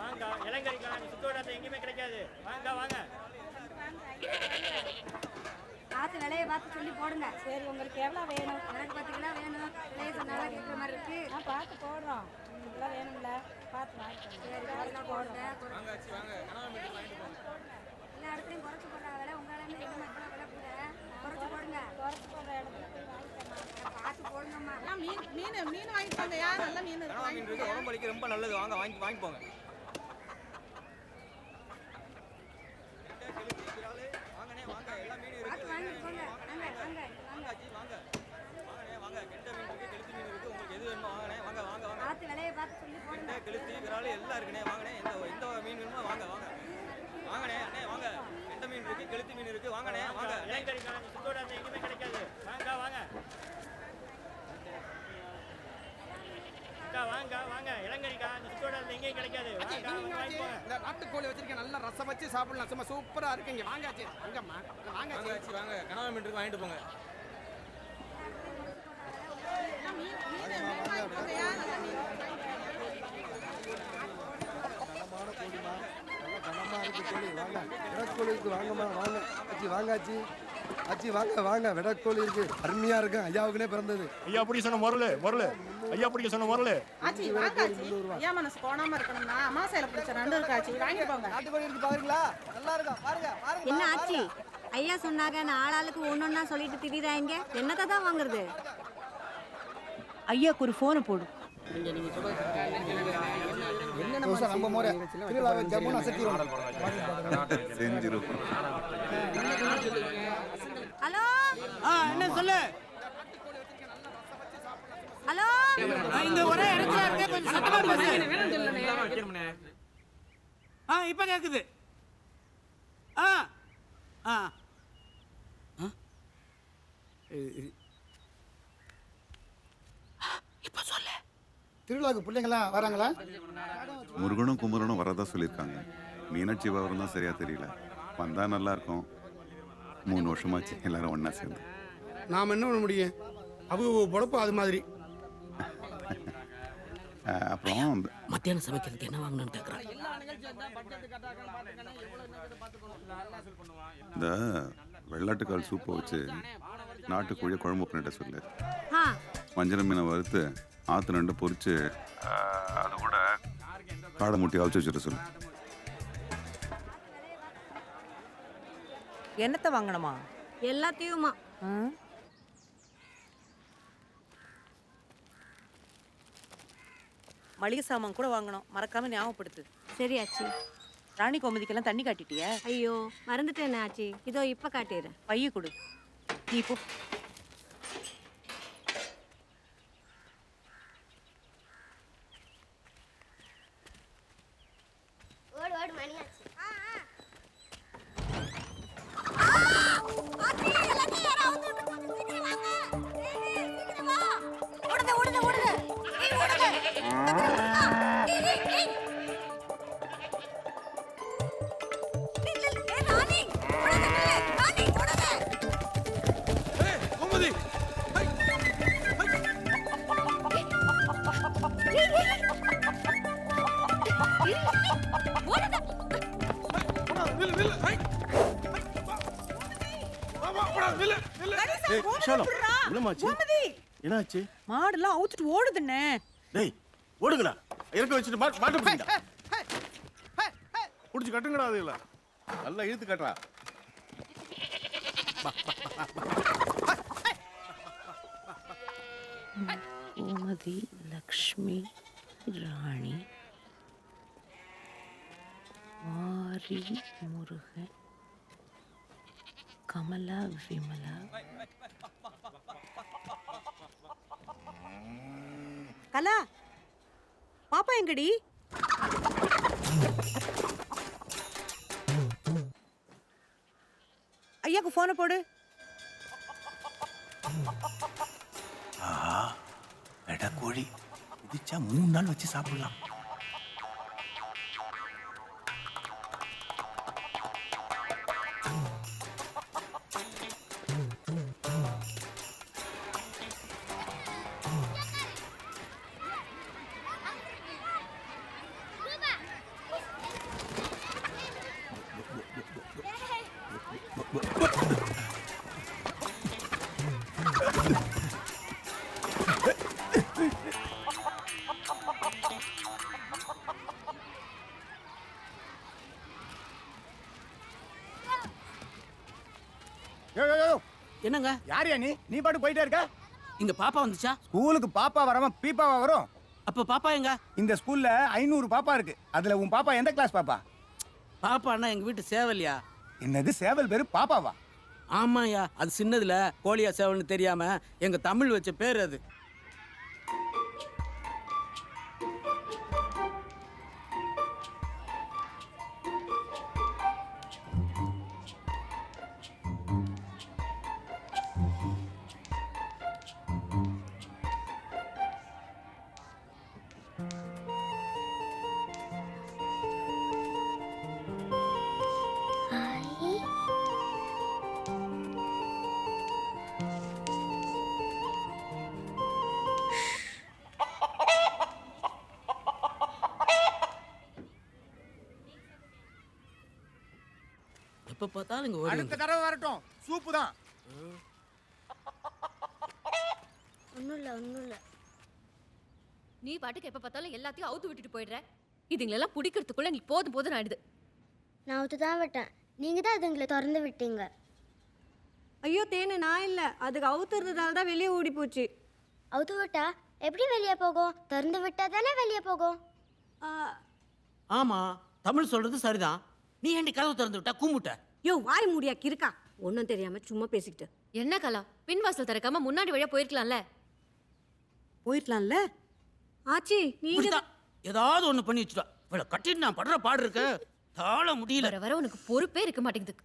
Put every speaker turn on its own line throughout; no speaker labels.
வாங்க இளங்கரிக்கலாம், சுத்தோட எங்கேயுமே கிடைக்காது. வாங்க வாங்க.
பார்த்து விலையை பார்த்து சொல்லி போடுங்க. சரி, உங்களுக்கு எவ்வளோ வேணும்? எனக்கு 10 கிலோ வேணும். விலையை சொன்னாலும் கேட்குற மாதிரி இருக்கு. நான் பார்த்து போடுறோம். கிலோ வேணும்ல, பார்த்து வாங்கிக்கோங்க. சரி, போடுறேன். எல்லா இடத்துலையும் குறைச்சி போடுற விலை உங்களால எந்த மாதிரி விலை கூட குறைச்சி போடுங்க. குறைச்சி போடுற இடத்துல போய் வாங்கிக்கோங்க. பார்த்து போடுங்கம்மா. மீன் வாங்கிக்கோங்க. யார் நல்ல மீன் இருக்கு?
உடம்புக்கு ரொம்ப நல்லது. வாங்க வாங்கிப்போங்க. கெளுத்தி விரால் எல்லாம் இருக்குண்ணே. வாங்கண்ணே, எந்த மீன் வேணுமோ வாங்க வாங்க வாங்கண்ணே. அண்ணே வாங்க, எந்த மீன் இருக்கு? கெளுத்தி மீன் இருக்கு. வாங்கண்ணே வாங்க.
இளங்கரிக்கலாம், சுத்தோட எங்கேயுமே கிடைக்காது. வாங்க வாங்க அக்கா, வாங்க வாங்க. இளங்கரிக்கா, சுத்தோட எங்கேயும் கிடைக்காது. வாங்க வாங்கிக்கோங்க.
இந்த நாட்டுக்கோழி வச்சிருக்கேன், நல்லா ரசம் வச்சு சாப்பிடலாம். சும்மா சூப்பரா இருக்குங்க. வாங்காச்சு அங்கம்மா, வாங்காச்சு
வாங்க. கனவா மீன் இருக்கு, வாங்கிட்டு போங்க.
விடக்கோழி வாங்கம்மா, வாங்க ஆச்சி, வாங்காச்சி ஆச்சி, வாங்க வாங்க. விடக்கோழி இருக்கு, அருமையா இருக்கு. ஐயாவுக்குனே பிறந்தது.
ஐயா அப்படி சொன்ன முரளு ஐயா அப்படி சொன்ன முரளு.
ஆச்சி வாங்காச்சி. ஐயா மனசு கோணாம இருக்கணும்னா அமாசையில பிடிச்ச நண்டு இருக்காச்சி, வாங்கிட்டு போங்க.
நாட்டுக்கோழி இருக்கு, பாருங்களா? நல்லா இருக்கா? பாருங்க பாருங்க.
என்ன ஆச்சு? ஐயா சொன்னாங்க, நான் ஆளாளுக்கு ஒன்னொன்னா சொல்லிட்டு திரியுறாங்க. என்னத்தை தான் வாங்குறது?
ஐயாக்கு ஒரு போனை போடு.
நம்ம முறை திருவிழாவை ஜம்முன்னு அசத்திடுவோம்.
ஹலோ,
என்ன சொல்லு?
ஹலோ,
இந்த ஒரே இடத்துல இருக்க, கொஞ்சம் சத்தமா பேசு. இப்ப கேக்குது. இப்ப சொல்லு.
திருவிழாவுக்கு பிள்ளைங்களாம் வராங்களா?
முருகனும் குமரனும் வரதா சொல்லியிருக்காங்க. மீனாட்சி விவரம் தான் சரியா தெரியல. வந்தா நல்லா இருக்கும். 3 வருஷமாச்சு எல்லாரும் ஒன்னா சேர்ந்து.
நாம் என்ன பண்ண முடியும்? அவங்க பொழப்பு அது மாதிரி.
அப்புறம்
மத்தியான சமைக்கிறதுக்கு என்ன வாங்கணும்னு கேட்குறாங்க.
இந்த வெள்ளாட்டுக்கால் சூப்பை வச்சு நாட்டுக்கோழியை குழம்பு பண்ணிட்ட சொல்லு. வஞ்சர மீனை வறுத்து ஆற்று நண்டு பொரிச்சு அது கூட காடை முட்டி அவிச்சு வச்சுட்டு சொல்லு.
என்னத்தை வாங்கணுமா?
எல்லாத்தையுமா?
மளிகை சாமான் கூட வாங்கணும், மறக்காம ஞாபகப்படுத்து.
சரி ஆச்சி.
ராணி கோமதிக்கெல்லாம் தண்ணி காட்டிட்டியா?
ஐயோ மறந்துட்டேன் ஆச்சி. இதோ இப்ப காட்டிடுறேன்.
பைய கொடு, நீ போ.
என்னாச்சு?
மாடெல்லாம் அவுத்துட்டு ஓடுதுண்ணே.
டேய் ஓடுங்கடா, இறக்க வச்சுட்டு மாட்டு பிடிங்கடா. புடிச்சு கட்டுங்கடா. அதுல நல்லா இழுத்து கட்டுறா.
கோமதி, லக்ஷ்மி, ராணி, மாரி, முருகன், கமலா, விமலா. கலா, பாப்பா எங்கடி? ஐயாக்கு போனை போடு.
கோழி இதிச்சா 3 நாள் வச்சு சாப்பிடலாம்.
என்னங்க?
யாரையா நீ பாட்டு போயிட்டே இருக்க?
இங்க பாப்பா வந்துச்சா?
ஸ்கூலுக்கு பாப்பா வராம பீப்பாவா வரும்?
அப்ப பாப்பா எங்க?
இந்த ஸ்கூல்ல 500 பாப்பா இருக்கு. அதுல உன் பாப்பா எந்த கிளாஸ் பாப்பா?
பாப்பான்னா எங்க வீட்டு சேவல்யா.
என்னது சேவல் பேரு பாப்பாவா?
ஆமாயா, அது சின்னதுல கோழியா சேவல்னு தெரியாம எங்க தமிழ் வச்ச பேர் அது. எப்ப பார்த்தாலும் இங்க ஓடி
அடுத்த தடவை வரட்டும், சூப்பு தான்.
ஒன்றும் இல்லை
நீ பாட்டுக்கு எப்ப பார்த்தாலும் எல்லாத்தையும் அவுத்து விட்டுட்டு போயிடுற. இதுங்களெல்லாம் பிடிக்கிறதுக்குள்ள நீ போதும் ஆயிடுது.
நான் அவுத்து தான் விட்டேன், நீங்கள் தான் இதுங்களை திறந்து விட்டீங்க.
ஐயோ தேனு, நான் இல்லை, அதுக்கு அவுத்துறதுனால தான் வெளியே ஓடி போச்சு.
அவுத்து விட்டா எப்படி வெளியே போகும்? திறந்து விட்டா தானே வெளியே போகும்.
ஆமா, தமிழ் சொல்றது சரிதான். நீ ஏண்டி கதவு திறந்து விட்டா கூமுட்ட?
யோ வாய் மூடியா கிறுக்கா, ஒன்றும் தெரியாம சும்மா பேசிக்கிட்டு.
என்ன கலா, பின்வாசல் திறக்காம முன்னாடி வழியா போயிருக்கலாம்ல.
ஆச்சி நீங்க
ஏதாவது ஒண்ணு பண்ணி வச்சுட்டா. இவளை கட்டிட்டு நான் படுற பாடு இருக்க தாழ முடியல.
வர வர உனக்கு பொறுப்பே இருக்க மாட்டேங்குது.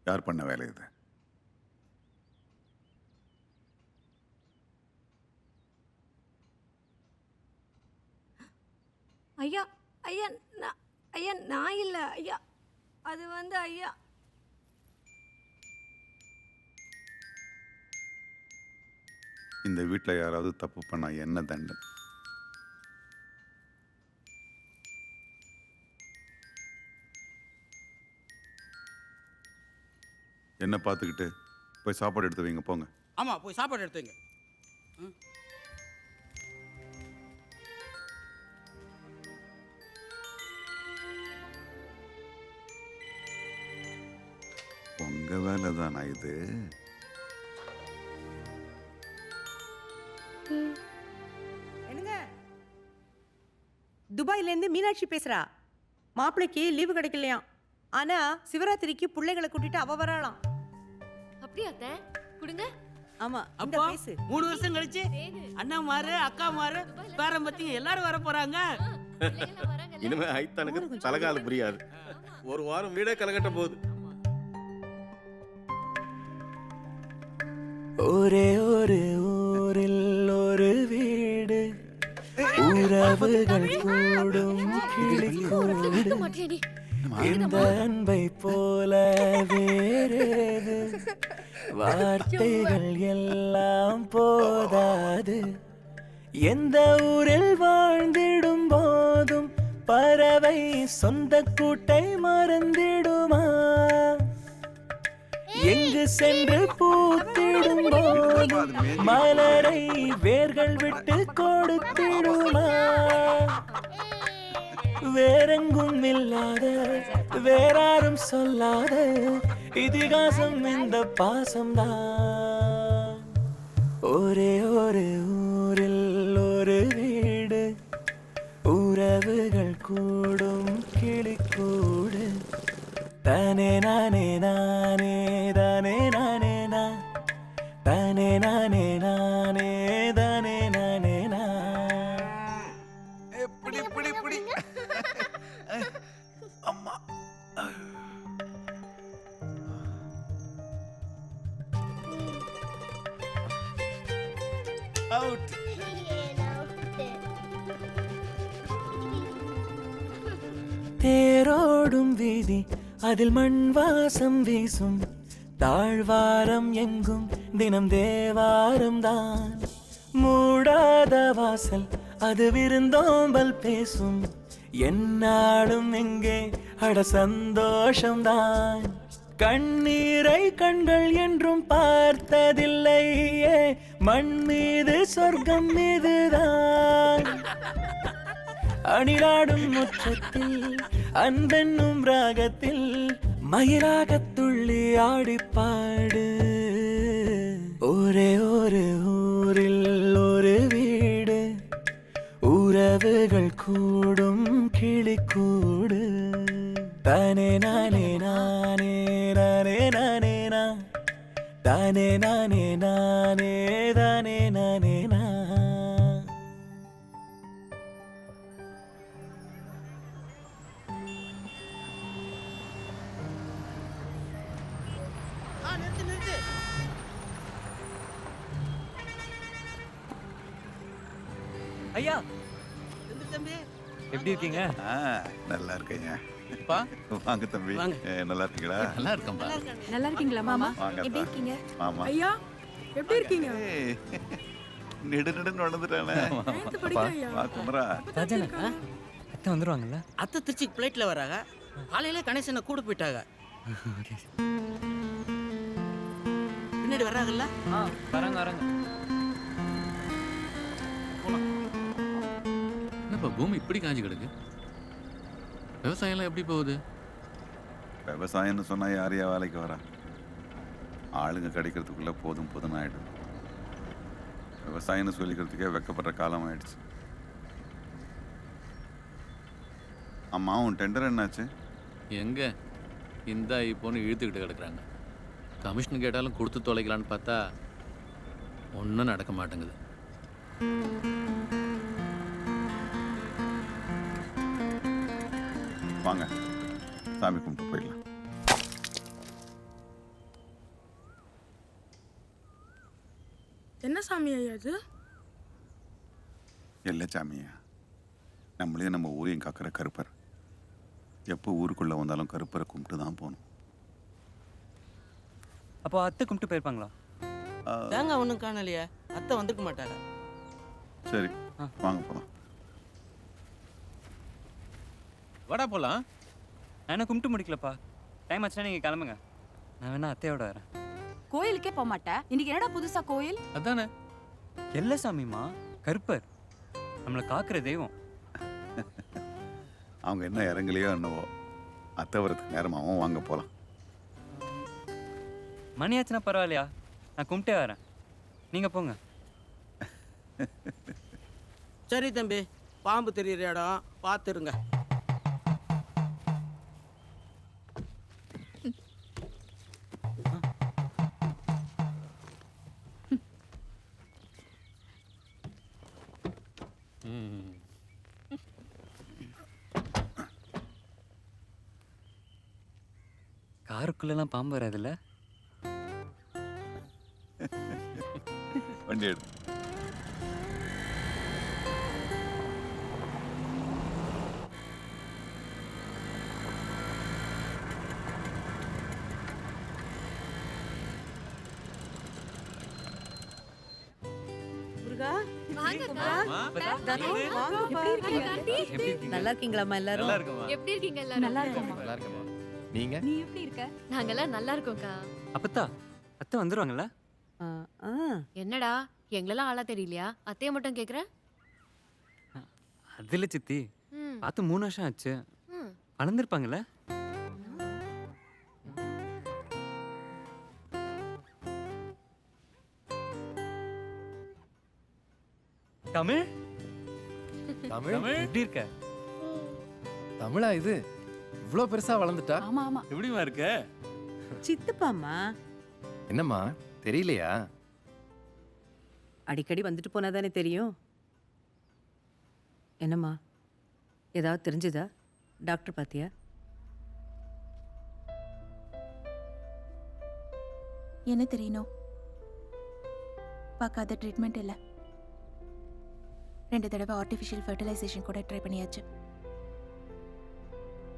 யார் பண்ண வேலை இது?
ஐயா ஐயா ஐயா நான் இல்லை ஐயா, அது ஐயா.
இந்த வீட்டில் யாராவது தப்பு பண்ணா என்ன தண்டனை? என்ன பார்த்துக்கிட்டு போய் சாப்பாடு எடுத்து வைங்க, போங்க.
ஆமா, போய் சாப்பாடு எடுத்து வைங்க.
உங்க வேலை தானா இது?
என்னங்க, துபாயில இருந்து மீனாட்சி பேசுறா. மாப்பிள்ளைக்கு லீவு கிடைக்கலையாம், ஆனா சிவராத்திரிக்கு பிள்ளைகளை கூட்டிட்டு அவ வரலாம்.
அப்படியா அத்தை? கொடுங்க.
ஆமா, இந்த
அப்பா
பேசு.
3 வருஷம் கழிச்சு அண்ணா மாறு அக்கா மாறு பேரம் பத்தி எல்லாரும் வர போறாங்க.
இனிமே ஐத்தானுக்கு தலகால புரியாது. ஒரு வாரம் வீடே கலகட்ட போகுது.
ஒரே ஒரு ஊரில் ஒரு வீடு, உறவுகள் கூடும் கிளிக்கூடு, இந்த அன்பை போல வேறேது, வார்த்தைகள் எல்லாம் போதாது. எந்த ஊரில் வாழ்ந்திடும் போதும் பறவை சொந்த கூட்டை மறந்திடுமா? எங்கு சென்று பூத்திடும் போதும் மலரை வேர்கள் விட்டு கொடுத்திடுமா? வேறெங்கும் இல்லாத வேறாரும் சொல்லாத இதிகாசம் இந்த பாசம்தான். ஒரே ஒரு ஊரில் ஒரு வீடு, உறவுகள் கூடும் கிளிக்கூடு. தானே நானே நானே தானே நானே நா, தானே நானே நானே தானே நானே நா.
பிடி பிடி பிடி. அம்மா அவுட்.
தேரோடும் வீதி, அதில் மண் வாசம் வீசும், தாழ்வாரம் எங்கும் தினம் தேவாரம் தான். மூடாத வாசல் அது விருந்தோம்பல் பேசும், என்னாலும் எங்கே அட சந்தோஷம்தான். கண்ணீரை கண்கள் என்றும் பார்த்ததில்லையே, மண் மீது சொர்க்கம் மீதுதான்.
அணிலாடும் முற்றத்தில் அன்பென்னும் ராகத்தில் மயிலாகத் துள்ளி ஆடிப்பாடு. ஒரே ஒரு ஊரில் ஒரு வீடு, உறவுகள் கூடும் கிளிக்கூடு. தானே நானே நானே நானே நானே நா, தானே நானே நானே தானே நானே நா.
நிறுத்து நிறுத்து.
ஐயா
எந்திரி தம்பி.
எப்படி இருக்கீங்க?
நல்லா இருக்கேங்க.
பா
வாங்க தம்பி.
வாங்க.
நல்லா இருக்கீங்களா?
நல்லா இருக்கேன்பா.
நல்லா இருக்கீங்களா மாமா?
வாங்க
எப்படி இருக்கீங்க?
மாமா.
ஐயா எப்படி இருக்கீங்க?
நெடு நெடுன்னு வளர்ந்துட்டானே. வா குமரா.
ராஜனா அத்தை வந்துருவாங்கல்ல?
அத்தை திருச்சி பிளைட்ல வராங்க. காலையில கணேசனை கூட போயிட்டாங்க. பின்னாடி வர்றாங்கல்ல?
வராங்க வராங்க.
என்னப்பா பூமி இப்படி காஞ்சி கிடக்கு? விவசாயம்லாம் எப்படி போகுது?
விவசாயம்னு சொன்னா யாரையா வேலைக்கு வரா? ஆளுங்க கிடைக்கிறதுக்குள்ள போதும் போதும்னு ஆயிடும். விவசாயம்னு சொல்லிக்கிறதுக்கே வெக்கப்படுற காலம் ஆயிடுச்சு. அம்மா உன் டெண்டர் என்னாச்சு?
எங்க இந்த இப்போன்னு இழுத்துக்கிட்டு கிடக்குறாங்க. கமிஷன் கேட்டாலும் கொடுத்து தொலைக்கலான்னு பார்த்தா ஒன்றும் நடக்க மாட்டேங்குது.
வாங்க சாமி கும்பிட்டு போயிடலாம்.
என்ன சாமி ஐயா இது?
இல்லை சாமியா, நம்மளே நம்ம ஊரையும் காக்கிற கருப்பர். எப்போ ஊருக்குள்ள வந்தாலும் கருப்பரை கும்பிட்டு தான் போகணும்.
அப்போ அத்தை கும்பிட்டு போயிருப்பாங்களா?
தேங்காய் ஒன்றும் காணலையே. அத்தை வந்துக்க மாட்டாங்க.
சரி வாங்க போகலாம்.
வாடா போலாம். நான் என்ன கும்பிட்டு முடிக்கலப்பா. டைம் ஆச்சுன்னா நீங்க கிளம்புங்க. நான் வேணா அத்தையோட வரேன்.
கோயிலுக்கே போக மாட்டேன். இன்னைக்கு என்னடா புதுசா கோயில்?
அதானே
எல்ல சாமிமா, கருப்பர் நம்மளை காக்குற தெய்வம்.
அவங்க என்ன இறங்கலையோ என்னவோ, அத்தை வரதுக்கு நேரமாகவும் வாங்க போகலாம்.
மணி ஆச்சுன்னா பரவாயில்லையா, நான் கும்பிட்டே வரேன். நீங்க போங்க.
சரி தம்பி, பாம்பு தெரியுற இடம் பார்த்துருங்க.
காருக்குள்ளெல்லாம் பாம்பு வராதுல்ல?
வண்டி எடு.
நல்லா இருக்கீங்களாம்மா எல்லாரும்?
எப்படி இருக்கீங்க எல்லாரும்?
நல்லா இருக்கேம்மா. நீங்க?
நீ எப்படி இருக்க? நாங்கெல்லாம் நல்லா இருக்கோம்க்கா.
அப்பத்தா அத்தை வந்துருவாங்கல்ல?
என்னடா எங்களெல்லாம் ஆளா தெரியலையா? அத்தைய மட்டும் கேக்குற?
அதுல சித்தி பார்த்து 3 வருஷம் ஆச்சு. வளர்ந்துருப்பாங்கல்ல? தமிழ்
தமிழ்
எப்படி இருக்க?
தமிழா இது? இவ்வளோ பெருசா வளர்ந்துட்டா?
ஆமா ஆமா.
எப்படிமா இருக்க?
சித்தப்பாம்மா.
என்னம்மா தெரியலையா?
அடிக்கடி வந்துட்டு போனா தானே தெரியும். என்னம்மா ஏதாவது தெரிஞ்சுதா? டாக்டர் பாத்தியா?
என்ன தெரியணும்? பார்க்காத ட்ரீட்மெண்ட் இல்லை. 2 தடவை ஆர்டிஃபிஷியல் ஃபர்டிலைசேஷன் கூட ட்ரை பண்ணியாச்சு.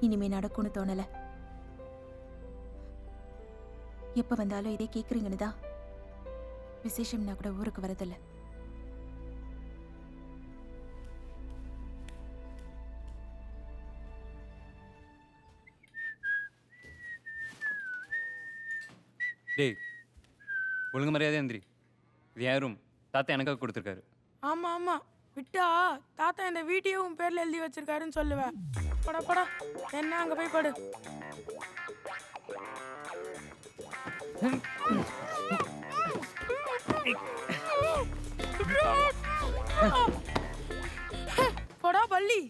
இனிமே நடக்கும்னு தோணல. எப்ப வந்தாலும் இதே கேக்குறீங்கன்னு தான் விசேஷம்னா கூட ஊருக்கு வரதில்ல.
டேய் ஒழுங்கு மரியாதை எந்திரி. இது என் ரூம். தாத்தா எனக்காக கொடுத்துருக்காரு.
ஆமா ஆமா
விட்டா தாத்தா இந்த வீட்டையும் உன் பேர்ல எழுதி வச்சிருக்காருன்னு சொல்லுவேன். போடா போடா, என்ன அங்க போய் படு. போடா பள்ளி.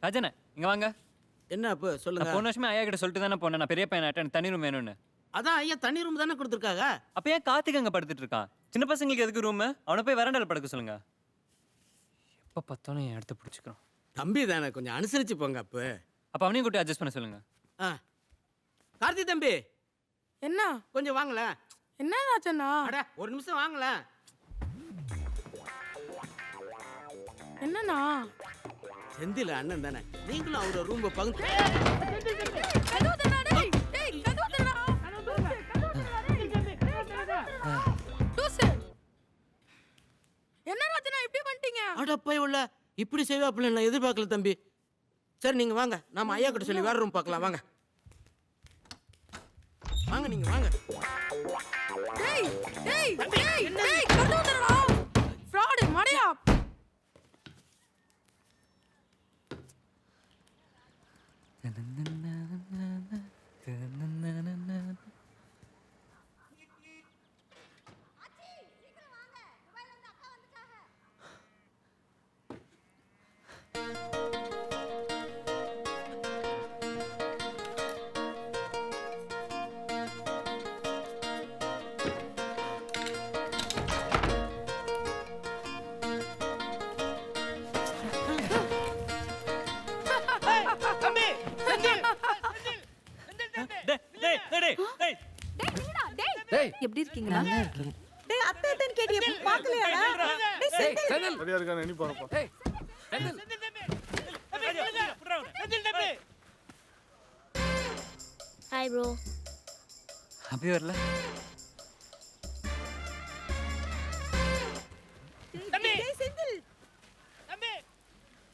ராஜனே இங்க வாங்க.
என்ன அப்போ சொல்லுங்க.
போன வருஷமே ஐயா கிட்ட சொல்லிட்டு தானே போனேன், நான் பெரிய பையனாட்ட எனக்கு தனி ரூம் வேணும்னு.
அதான் ஐயா தனி ரூம் தானே கொடுத்துருக்காங்க.
அப்ப ஏன் கார்த்திக் அங்க படுத்துட்டு இருக்கான்? சின்ன பசங்களுக்கு எதுக்கு ரூம்? அவனை போய் வராண்டால படுக்க சொல்லுங்க. எப்ப பார்த்தாலும் என் இடத்த பிடிச்சிக்கிறோம்.
தம்பி தானே, கொஞ்சம் அனுசரிச்சு போங்க அப்போ.
அப்ப அவனையும் கூட்டி அட்ஜஸ்ட் பண்ண சொல்லுங்க.
கார்த்தி தம்பி
என்ன
கொஞ்சம் வாங்கல.
என்ன ராஜண்ணா?
அட ஒரு நிமிஷம் வாங்கல.
என்னண்ணா?
செந்தில அண்ணன் தானே, நீங்களும் அவரோட ரூம் பகுந்து.
என்ன ராஜண்ணா இப்படி பண்ணிட்டீங்க?
அடப்பை உள்ள இப்படி செய்வாப்புல நான் எதிர்பார்க்கல தம்பி. சரி நீங்க வாங்க, நாம ஐயா கிட்ட சொல்லி வேற ரூம் பார்க்கலாம். வாங்க வாங்க நீங்க வாங்க.
டேய் டேய் டேய் டேய் கதவு தரடா. ஃப்ராட் மடையா.
எப்படி இருக்கீங்க? நல்லா இருக்கேன். டேய் அத்தை அத்தைன்னு கேட்டியே பார்க்கலையாடா? டேய் செந்தில்
சரியா இருக்கானே நீ பாப்பா.
ஏய் செந்தில்
ஹாய் ப்ரோ.
அப்படி வரல.
டேய் Senthil.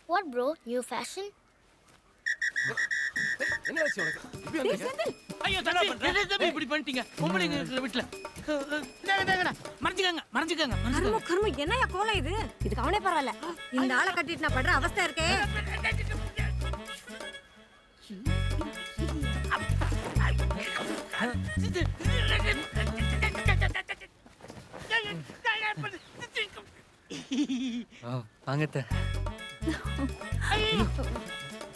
What bro, new fashion?
என்ன ஆச்சு உனக்கு? இப்படி வந்தீங்க? ஐயோ தம்பி இப்படி பண்ணிட்டீங்க. பொம்பளைங்க இருக்கிற வீட்ல. டேங்கடா மறைஞ்சுக்கங்க.
கர்ம என்னையா கோலம் இது? இதுக்கு அவனே பரவாயில்ல. இந்த ஆளை கட்டிட்டு நான் படுற அவஸ்தை இருக்கே.
வாங்கத்த.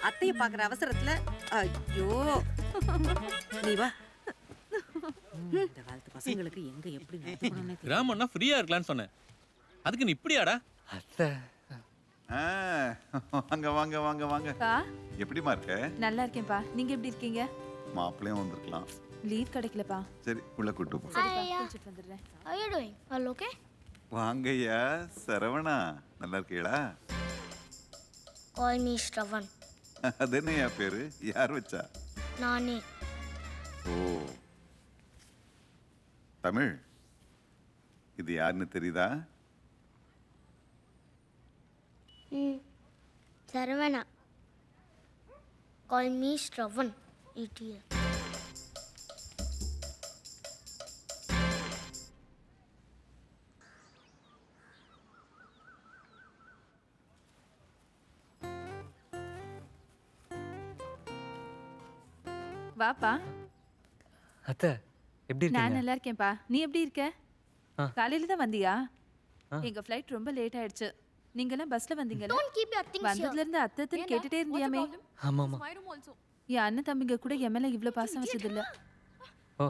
அத்தையை பார்க்குற அவசரத்துல ஐயோ நீ வா. இந்த காலத்து பசங்களுக்கு எங்க எப்படி நடந்துக்கணும்னே தெரியல.
கிராமம்னா ஃப்ரீயா இருக்கலாம்னு சொன்னேன், அதுக்கு நீ இப்படியாடா?
அத்தை
வாங்க வாங்க வாங்க வாங்க. எப்படிமா இருக்க?
நல்லா இருக்கேன்ப்பா. நீங்க எப்படி இருக்கீங்க?
மாப்பிள்ளையும் வந்திருக்கலாம்.
லீவ் கிடைக்கலப்பா.
சரி உள்ள கூட்டு போ.
How are you doing? All okay?
வாங்கய்யா சரவணா, நல்லா இருக்கீங்களா?
Call me Shravan.
அது என்னையா பேரு? யார் வச்சா?
நானே.
ஓ தமிழ், இது யாருன்னு தெரியுதா?
Saravana. Call me Shravan. Idiot.
வாப்பா.
அத்தை எப்படி
நான்
இருக்கீங்க?
நல்லா இருக்கேன்ப்பா. நீ எப்படி இருக்க? காலையில தான் வந்தியா? எங்க ஃப்ளைட் ரொம்ப லேட் ஆயிடுச்சு. நீங்க எல்லாம் பஸ்ல வந்தீங்கல?
Don't keep your things here.
வந்ததுல இருந்து அத்தை கேட்டுட்டே இருந்தியாமே.
ஆமாமா.
என் அண்ணன் தம்பிங்க கூட என் மேல இவ்ளோ பாசம் வச்சது இல்ல.
ஓ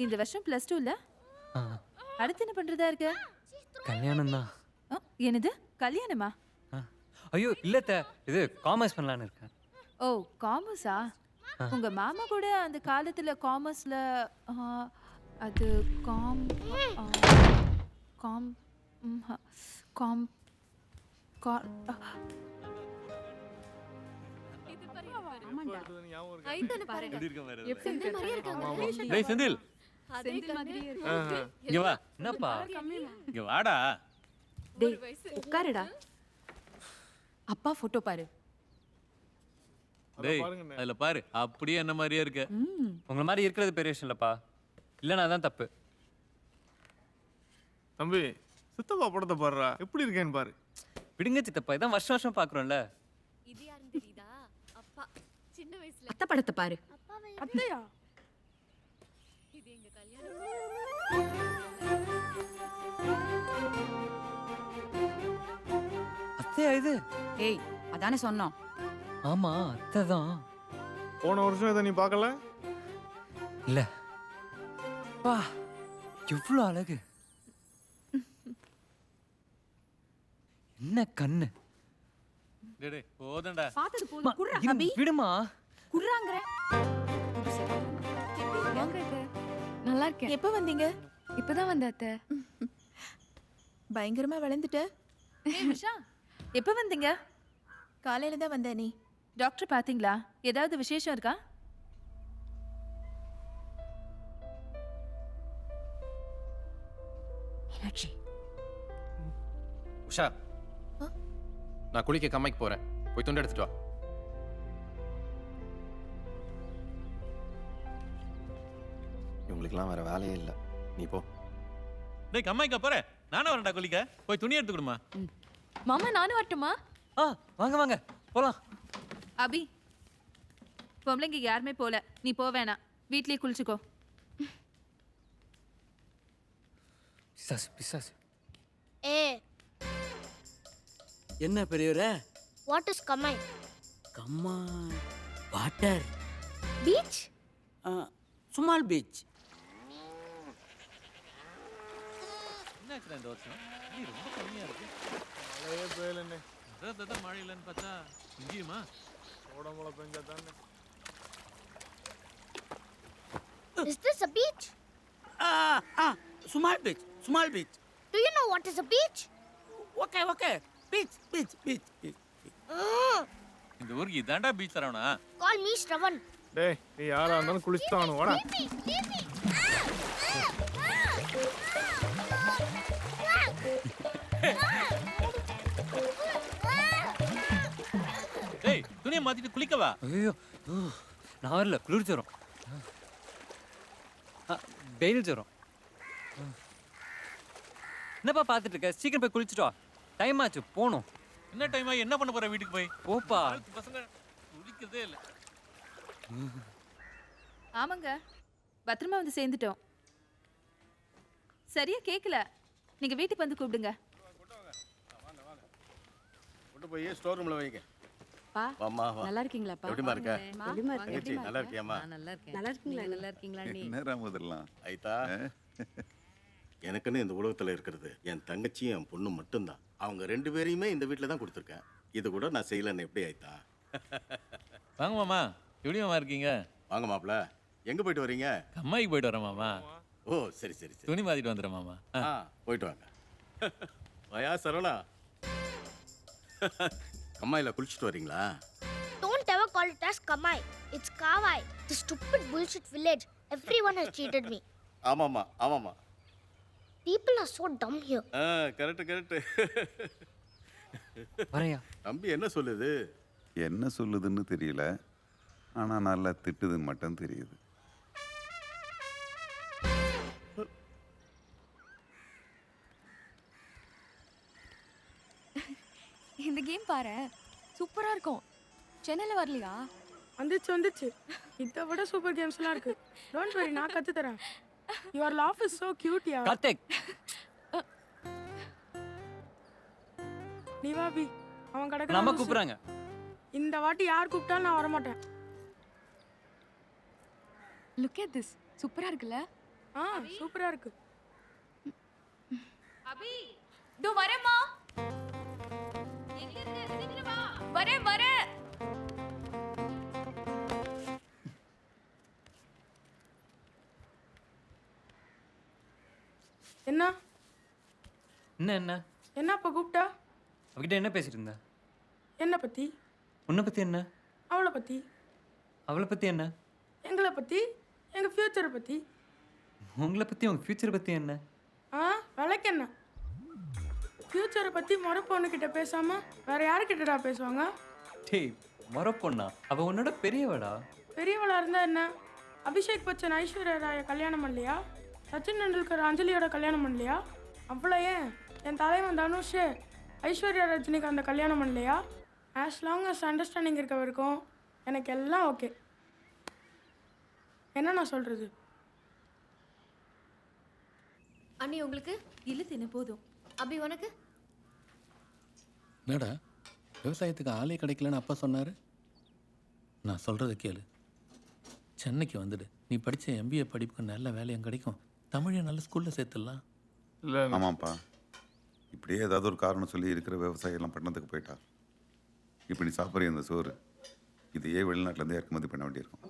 இந்த வருஷம் +2 இல்ல? அடுத்து என்ன பண்றதா இருக்க?
கல்யாணம் தான்.
என்னது கல்யாணமா?
ஐயோ இல்ல அத்தை, இது காமர்ஸ் பண்ணலான்னு இருக்கேன்.
ஓ காமர்ஸா? உங்க மாமா கூட அந்த காலத்துல காமர்ஸ்ல அது காம் காம் காம்
டேய் செந்தில் இங்க வா. என்னப்பா இங்க வாடா.
டேய் உட்காருடா. அப்பா போட்டோ பாரு.
டேய் அதுல பாரு, அப்படியே என்ன மாதிரியே இருக்க.
உங்களை மாதிரி இருக்கிறது பெரிய விஷயம் இல்லப்பா.
இல்லைனா அதான் தப்பு.
தம்பி சித்தப்பா படத்தை பாடுறா எப்படி இருக்கேன்னு பாரு.
விடுங்க சித்தப்பா, இதான் வருஷம் வருஷம் பார்க்குறோம்ல.
இது யாருன்னு தெரியுதா? அப்பா சின்ன வயசுல.
அத்தை படத்தை பாரு.
அத்தையா?
இது எங்க கல்யாணம்.
அத்தையா இது?
ஏய் அதானே சொன்னோம்.
ஆமா அத்தை தான்.
போன வருஷம் இதை நீ பார்க்கல?
இல்ல. வா எவ்வளோ அழகு. என்ன கண்ணு. டேய் போதண்டா.
பார்த்தது போதும். குர்ரா அபி.
விடுமா.
குர்ராங்கற.
வாங்க அத்தை. நல்லா இருக்கேன்.
எப்போ வந்தீங்க?
இப்பதான் வந்த அத்தை.
பயங்கரமா வளர்ந்துட்ட. ஏய் உஷா, எப்போ வந்தீங்க? காலையில தான் வந்தேன். நீ டாக்டர் பாத்தீங்களா? ஏதாவது விசேஷம் இருக்கா?
மீனாட்சி. உஷா, நான் குளிக்க கம்மைக்கு போறேன். போய் துண்டு எடுத்துட்டு வா. இவங்களுக்குலாம் வேற வேலையே இல்லை. நீ போ.
டேய் கம்மாய்க்கா போற. நானும் வரேன்டா குளிக்க. போய் துணி எடுத்து கொடுமா.
மாமா நானும் வரட்டுமா?
வாங்க வாங்க போலாம்.
அபி, பொம்பளைங்க யாருமே போல. நீ போ வேணாம். வீட்லயே குளிச்சுக்கோ.
பிசாசு பிசாசு.
என்ன பெரியவரே?
வாட் இஸ் கம்மை?
கம்மாய் வாட்டர்
பீச்?
Small beach.
என்னாச்சு இந்த வருஷம்? நீ ரொம்ப கம்மியா இருக்கு.
மழையே பெய்யலண்ணே.
அதான் மழை இல்லைன்னு பார்த்தா இங்கேயுமா?
ஓடமழை பெஞ்சா தானே.
Is this a beach?
Small beach. Small beach.
Do you know what is a beach?
Okay okay. Beach beach beach beach.
இந்த ஊருக்கு இதாண்டா beach Saravana.
Call me Shravan.
டேய் நீ யாரா இருந்தாலும் குளிச்சுதான் வாடா.
டேய் துணியை மாத்திட்டு குளிக்கவா? ஐயோ நான் வரல. குளிர் ஜுரம். வெயில் ஜுரம். என்னப்பா பார்த்துட்டு இருக்க? சீக்கிரம் போய் குளிச்சுட்டு வா. டைம் ஆச்சு போகணும். என்ன டைம் ஆகி என்ன பண்ண போற? வீட்டுக்கு போய் போப்பா. பசங்க குளிக்கிறதே இல்லை.
ஆமாங்க, பத்திரமா வந்து சேர்ந்துட்டோம். சரியா கேட்கல. நீங்க வீட்டுக்கு வந்து கூப்பிடுங்க.
கொண்டு போய் ஸ்டோர் ரூம்ல வைங்க. வாம்மா வா.
நல்லா இருக்கீங்களாப்பா?
எப்படிமா இருக்க?
எப்படிமா இருக்க?
தங்கச்சி நல்லா இருக்கியாம்மா?
நல்லா இருக்கேன். நல்லா இருக்கீங்களா? நல்லா இருக்கீங்களா நீ?
என்ன ராமதெல்லாம்
ஐதா, எனக்குன்னு இந்த உலகத்தில் இருக்கிறது என் தங்கச்சியும் என் பொண்ணு மட்டும்தான். அவங்க 2 பேரையுமே இந்த வீட்டில் தான் கொடுத்துருக்கேன். இது கூட நான் செய்யலன்னு எப்படி ஆயிட்டா?
வாங்க மாமா. எப்படி மாமா இருக்கீங்க?
வாங்க மாப்பிள்ள. எங்கே போயிட்டு வரீங்க?
கம்மாய்க்கு போயிட்டு வரேன் மாமா.
ஓ சரி சரி சரி.
துணி மாத்திட்டு வந்துடுறேன் மாமா.
போயிட்டு வாங்க. வயா சரவணா, கம்மாயில் குளிச்சுட்டு வரீங்களா?
Don't ever call it as Kamai. It's Kawai. The stupid bullshit village. Everyone has cheated me.
ஆமாம்மா ஆமாம்மா.
People are so dumb here.
Correct correct.
வரையா
தம்பி என்ன சொல்லுது?
என்ன சொல்லுதுன்னு தெரியல, ஆனால் நல்லா திட்டுதுன்னு மட்டும் தெரியுது.
இந்த கேம் பாரு, சூப்பரா இருக்கும். சென்னையில வரலையா?
வந்துச்சு. இதை விட சூப்பர் கேம்ஸ்லாம் இருக்கு. டோன்ட் வரி, நான் கத்து தரேன். Your laugh is so cute yeah.
Karthik
நீ வா பி. அவன் கடக்க
நம்ம கூப்பிடுறாங்க.
இந்த வாட்டி யார் கூப்பிட்டாலும் நான் வர மாட்டேன்.
Look at this. சூப்பரா இருக்குல்ல?
சூப்பரா இருக்கு.
அபி தோ வரேம்மா. எங்க இருக்க? சீக்கிரம் வா. வரேன்.
என்ன
என்னப்பா
கூப்பிட்டா?
அவகிட்ட என்ன பேசிட்டு இருந்த?
என்ன பத்தி?
உன்னை பத்தி என்ன?
அவளை பத்தி.
அவளை பத்தி என்ன?
எங்களை பத்தி, எங்க ஃபியூச்சரை பத்தி.
உங்களை பத்தி, உங்க ஃபியூச்சரை பத்தி என்ன?
விளக்கு என்ன? ஃபியூச்சரை பத்தி முறை பொண்ணுக்கிட்ட பேசாம வேற யாருக்கிட்டடா பேசுவாங்க?
டேய் முறை பொண்ணா? அவ உன்னோட பெரியவடா.
பெரியவளா இருந்தா என்ன?
அபிஷேக் பச்சன் ஐஸ்வர்யா ராயை கல்யாணம் பண்ணலையா? சச்சின் டெண்டுல்கர் அஞ்சலியோட கல்யாணம் பண்ணலையா? அவ்வளோ ஏன் என் தலைவன் தனுஷ் ஐஸ்வர்யா ரஜினிக்கு அந்த கல்யாணம் பண்ணலையா? ஆஸ் லாங் அஸ் அண்டர்ஸ்டாண்டிங் இருக்க வரைக்கும் எனக்கு எல்லாம் ஓகே. என்ன நான் சொல்கிறது?
அண்ணி உங்களுக்கு
இல்லை தின போதும்.
அப்படி உனக்கு?
என்னடா விவசாயத்துக்கு ஆளே கிடைக்கலன்னு அப்பா சொன்னார். நான் சொல்கிறத கேளு. சென்னைக்கு வந்துடு. நீ படித்த எம்பிஏ படிப்புக்கு நல்ல வேலையும் கிடைக்கும். தமிழை நல்ல ஸ்கூலில் சேர்த்துடலாம்.
இல்லை ஆமாம்ப்பா, இப்படியே ஏதாவது ஒரு காரணம் சொல்லி இருக்கிற விவசாயெல்லாம் பட்டணத்துக்கு போயிட்டா. இப்போ நீ சாப்பிட்ற இந்த சோறு இதையே வெளிநாட்டிலேருந்து இறக்குமதி பண்ண வேண்டியிருக்கும்.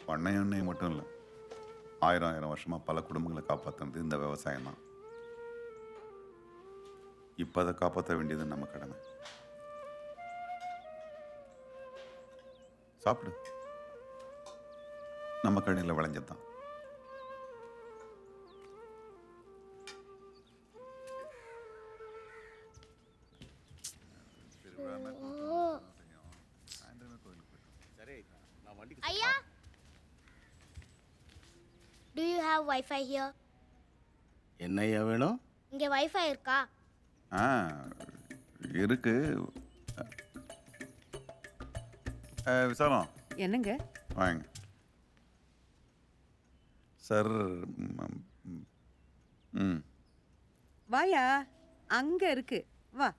பண்ணை எண்ணெய் மட்டும் இல்லை, 1000 வருஷமாக பல குடும்பங்களை காப்பாற்றுனது இந்த விவசாயம் தான். இப்போ அதை காப்பாற்ற வேண்டியது நம்ம கடமை. சாப்பிடு, நம்ம கடையில் விளைஞ்சது தான்.
ஐயா, do you have Wi-Fi here?
என்னையா வேணும்?
இங்க Wi-Fi இருக்கா?
இருக்கு. விசாலம்
என்னங்க?
வாங்க சார்.
வாயா, அங்க இருக்கு, வா.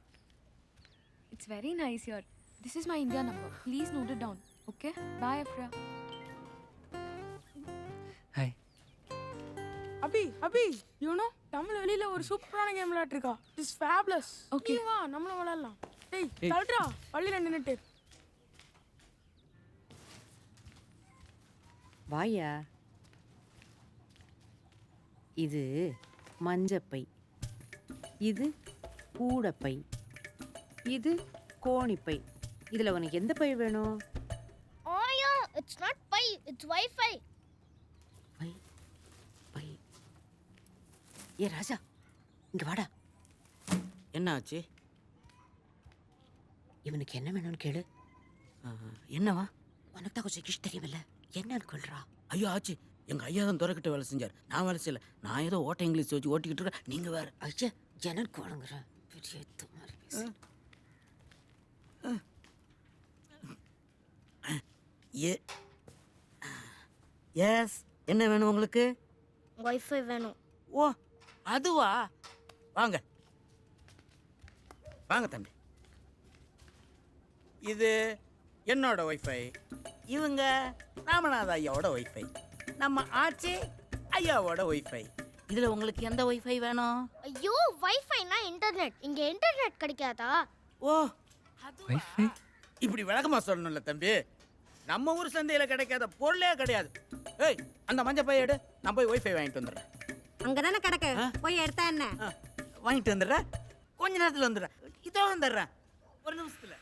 It's very nice here. This is my India number. Please note it down. Okay? Bye, Afra.
Hi.
Abhi you know Tamil வெளியில ஒரு சூப்பரான கேம் விளையாட்டுருக்கா. It's fabulous.
ஓகே
வா நம்மளும் விளையாடலாம். டேய் தள்ளுடா பள்ளியில நின்னுட்டு.
வாயா, இது மஞ்சப்பை, இது கூடப்பை, இது கோணிப்பை. இதுல உனக்கு எந்த பை வேணும்?
ஐயா, it's not pie, it's Wi-Fi.
Bye bye. ஏ ராஜா, இங்க வாடா.
என்ன ஆச்சு?
இவனுக்கு என்ன வேணும்னு கேளு.
என்னவா?
உனக்கு தான் கொஞ்சம் இங்கிலீஷ் தெரியுமில்ல, என்னன்னு கொள்றா.
ஐயோ ஆச்சு, எங்கள் ஐயா தான் துறக்கிட்ட வேலை செஞ்சார். நான் வேலை செய்யலை. நான் ஏதோ ஓட்ட இங்கிலீஷ் வச்சு ஓட்டிக்கிட்டு இருக்கேன். நீங்கள் வேறு.
ஐயா எனக்கு வழங்குறேன். பெரிய மாதிரி பேசு.
எஸ், என்ன வேணும் உங்களுக்கு?
Wi-Fi வேணும்.
ஓ அதுவா? வாங்க வாங்க தம்பி. இது என்னோட ஒய்ஃபை, இவங்க ராமநாத ஐயாவோட ஒய்ஃபை, நம்ம ஆச்சி ஐயாவோட ஒய்ஃபை. இதில் உங்களுக்கு எந்த ஒய்ஃபை வேணும்?
ஐயோ, Wi-Fiனா இன்டர்நெட். இங்க இன்டர்நெட் கிடைக்காதா?
ஓ வைஃபை இப்படி விளக்கமா சொல்லணும்ல தம்பி. நம்ம ஊர் சந்தையில் கிடைக்காத பொருளே கிடையாது. ஏய், அந்த மஞ்சள் பைய எடு, நான் போய் ஒய்ஃபை வாங்கிட்டு வந்துடுறேன்.
அங்கதானே கிடக்கு, போய் எடுத்தா என்ன?
வாங்கிட்டு வந்துடுறேன், கொஞ்ச நேரத்தில் வந்துடுறேன். இதோ வந்துடுறேன், ஒரு நிமிஷத்தில்.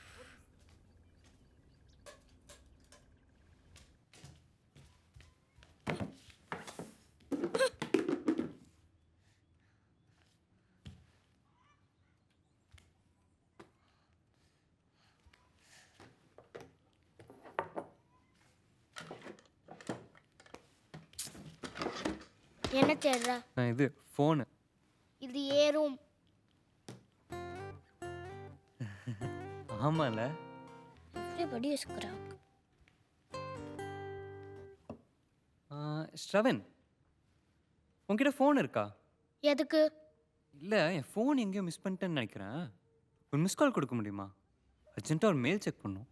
என்ன தேடுற?
இது ஃபோனு.
இது ஏ ரூம்.
ஆமால,
everybody is correct.
ஸ்ரவன், உன்கிட்ட ஃபோன் இருக்கா?
எதுக்கு?
இல்லை, என் ஃபோன் எங்கேயோ மிஸ் பண்ணிட்டேன்னு நினைக்கிறேன். ஒரு மிஸ் கால் கொடுக்க முடியுமா? அர்ஜென்ட்டாக ஒரு மெயில் செக் பண்ணும்.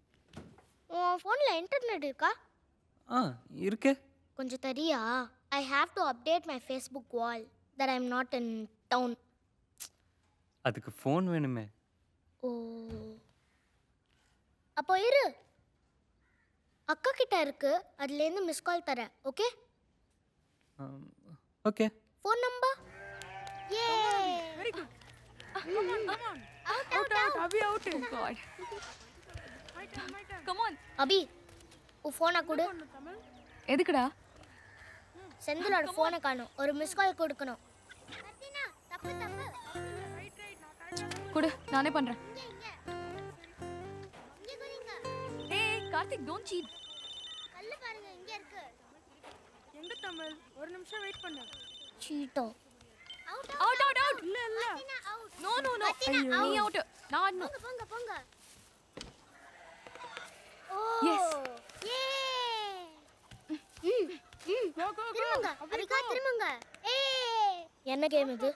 உன் ஃபோனில் இன்டர்நெட் இருக்கா?
இருக்கு.
கொஞ்சம் தெரியா? I have to update my Facebook wall that I'm not in town.
அதுக்கு ஃபோன் வேணுமே.
ஓ, அப்போ இரு, அக்கா கிட்ட இருக்கு, அதுலேருந்து மிஸ் கால் தரேன். Okay
okay.
Phone number? Yeah,
very good. Come on. Out. Abhi out.
God. Come on.
Abhi, உன் ஃபோனை கொடு.
எதுக்குடா?
செந்திலோட ஃபோனை காணும், ஒரு மிஸ் கால் கொடுக்கணும். தப்பு.
கொடு, நானே பண்றேன். ஏய் கார்த்திக், don't cheat.
கல்லு பாரு.
ப்ளீஸ் தமிழ் ஒரு நிமிஷம் வெயிட் பண்ணு.
சீட்டோ
அவுட் அவுட் அவுட்.
இல்ல இல்ல.
No no no. நீ அவுட். நான் ஆடணும்.
போங்க போங்க.
Yes.
யே.
கோ கோ கோ.
திரும்புங்க. அபிகா திரும்புங்க. என்ன கேம் இது?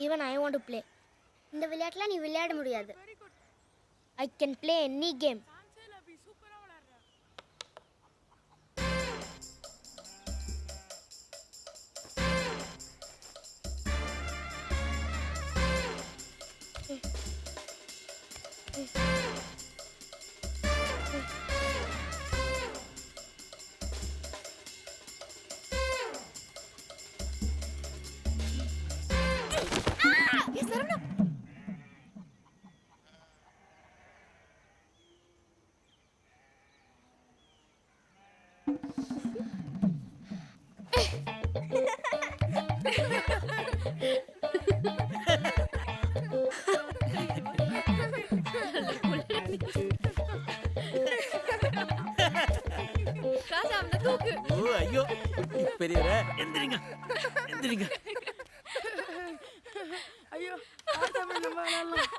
Even I want to play. இந்த விளையாட்டுல நீ விளையாட முடியாது. I can play any game.
சான்சேல் அபி சூப்பரா விளையாடுற.
Yes, Sarana. ராஜா அவனை தூக்கு.
ஓ ஐயோ பெரியவரே எந்திரிங்க எந்திரிங்க.
ஐயோ தமிழ் நம்ம விளையாடலாம்.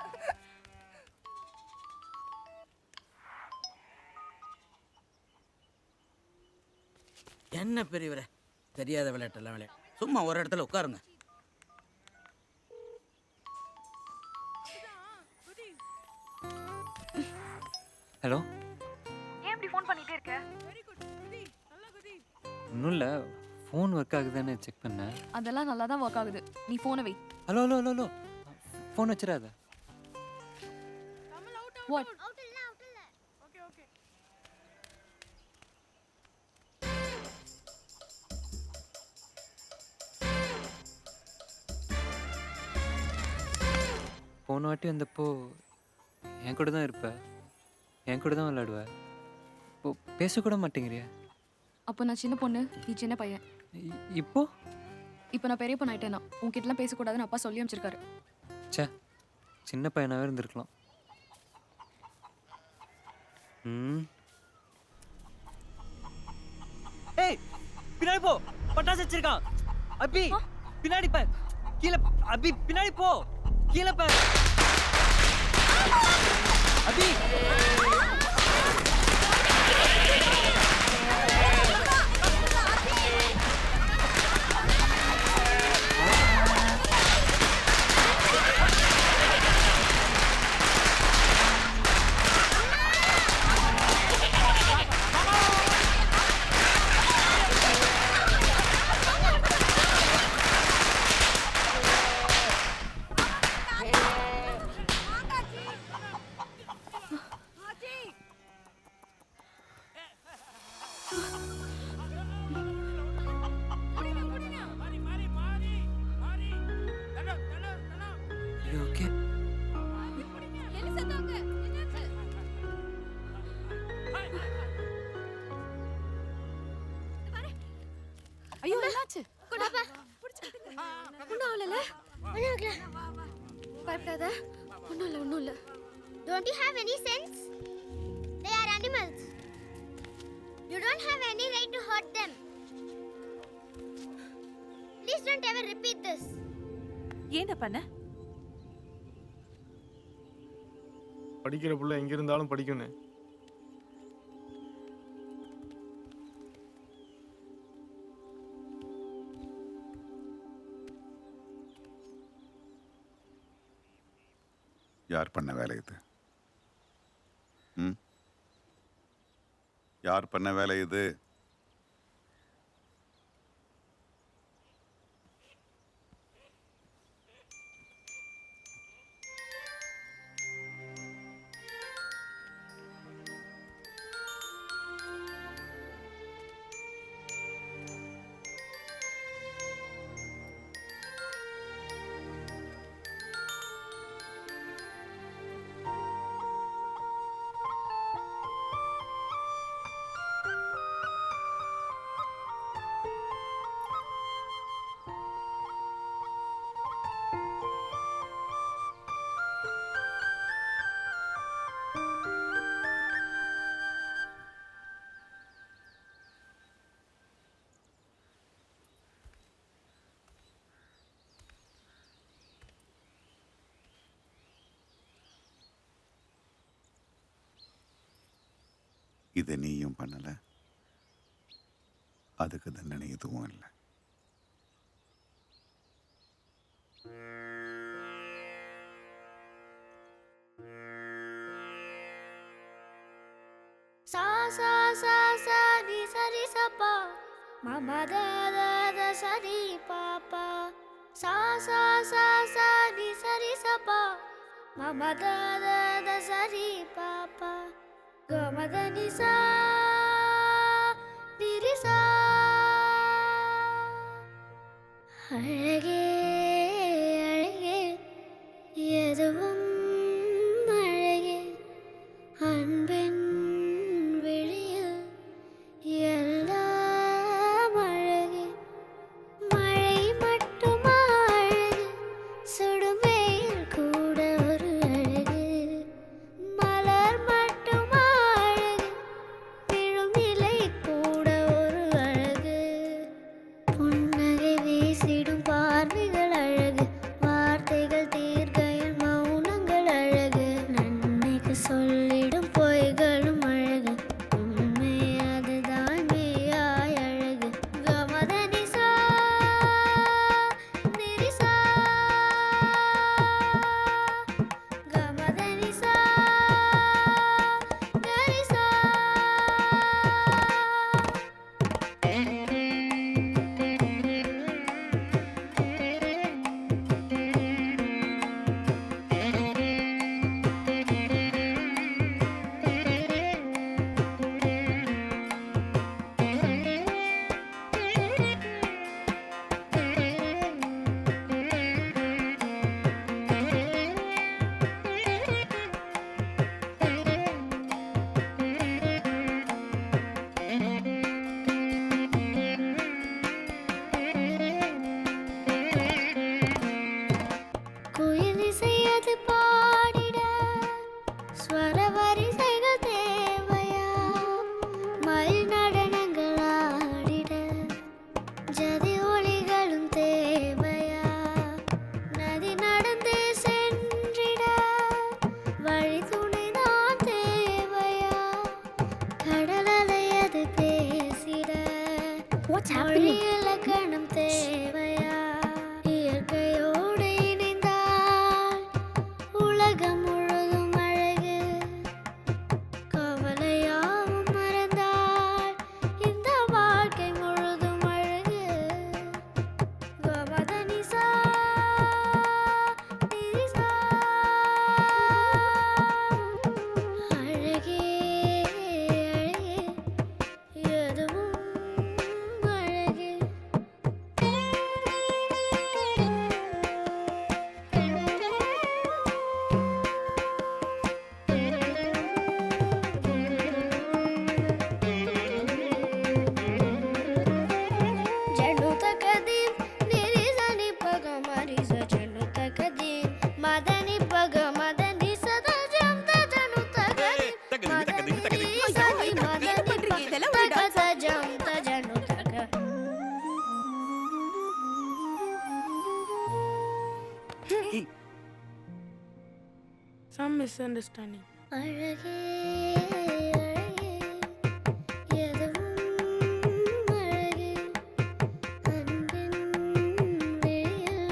என்ன பெரியவரே தெரியாத விளையாட்டெல்லாம் விளையாடு. சும்மா ஒரு இடத்துல உட்காருங்க.
ஹலோ.
ஏன் இப்படி ஃபோன் பண்ணிட்டே இருக்க?
Very good. குதி நல்லா குதி.
ஒன்றும் இல்லை, ஃபோன் ஒர்க் ஆகுதானே செக் பண்ணேன்.
அதெல்லாம் நல்லா தான் ஒர்க் ஆகுது. நீ ஃபோனை வை.
Hello hello hello hello, phone வச்சிடாத.
Tamil out
what?
அவுட் இல்ல அவுட் இல்ல.
Okay okay.
போன வாட்டி வந்தப்போ என் கூட தான் இருப்ப, என் கூட தான் விளையாடுவ. இப்போ பேசக்கூட மாட்டேங்கிறியா?
அப்போ நான் சின்ன பொண்ணு, நீ சின்ன பையன்.
இப்போ
இப்போ நான் பெரிய பொண்ணு ஆயிட்டேனா? உன்கிட்டலாம் பேசக்கூடாதுன்னு அப்பா சொல்லி அமைச்சிருக்காரு.
சே, சின்ன பையனாகவே இருந்திருக்கலாம். ஏய் பின்னாடி போ, பட்டாசு வச்சிருக்கான். அபி பின்னாடி போ, கீழே. அபி பின்னாடி போ, கீழே போ. அபி
ஐயோ என்னாச்சு?
பாப்பா
ஒன்றும் ஆகல. பயப்படாத. ஒன்றும் இல்லை.
Don't you have any sense? They are animals. You don't have any right to hurt them. Please don't ever repeat this.
ஏன்டா பண்ண?
படிக்கிற புள்ள எங்க இருந்தாலும் படிக்கணும்.
யார் பண்ண வேலை இது? யார் பண்ண வேலை இது? இதை நீயும் பண்ணல, அதுக்கு தண்டனை எதுவும் இல்லை.
சா சா சா சா ரி சரி சப்பா மம த த த சரி பாப்பா சா சா சா சா ரி சரி சப்பா மம த த த சரி பாப்பா கம த நி சா ரி ரி சா அழகே அழகே எதுவும் அழகே அன்பின் விழியில் எல்லாம் அழகே மழை மட்டுமா அழகு சுடும் வெயில் கூட ஒரு அழகு மலர் மட்டுமா அழகு விழும் இலை கூட ஒரு அழகு புன்னகை வீசிடும் பார்வைகள் அழகு வார்த்தைகள் தீர்க்கையில் மௌனங்கள் அழகு நன்மைக்கு சொல்லிடும் பொய்களும் அழகு உண்மை அதுதான் மெய்யாய் அழகு கமத நிசா நிரிசா கமத நிசா கரிசா குயில் இசையது பாடிட ஸ்வர வரிசைகள் தேவையா மயில் நடனங்கள் ஆடிட ஜதி ஒளிகளும் தேவையா நதி நடந்தே சென்றிட வழி துணைதான் தேவையா கடல் அலையது பேசிட மொழி இலக்கணம் தேவையா இயற்கையோடு இணைந்தால் உலகம் முழுதும் அழகு கவலையாவும் மறந்தால் இந்த வாழ்க்கை முழுதும் அழகு கமத நிசா நிரிசா அழகே அழகே எதுவும் அழகே జను తకది నిరిజని పగ మరిజ జను తకది మదని పగ మదని సదా జంత జను తకది మదని సది మదని తకద జంత జను తక
Some misunderstanding.
அழகே அழகே எதுவும் அழகே அன்பின் விழியில்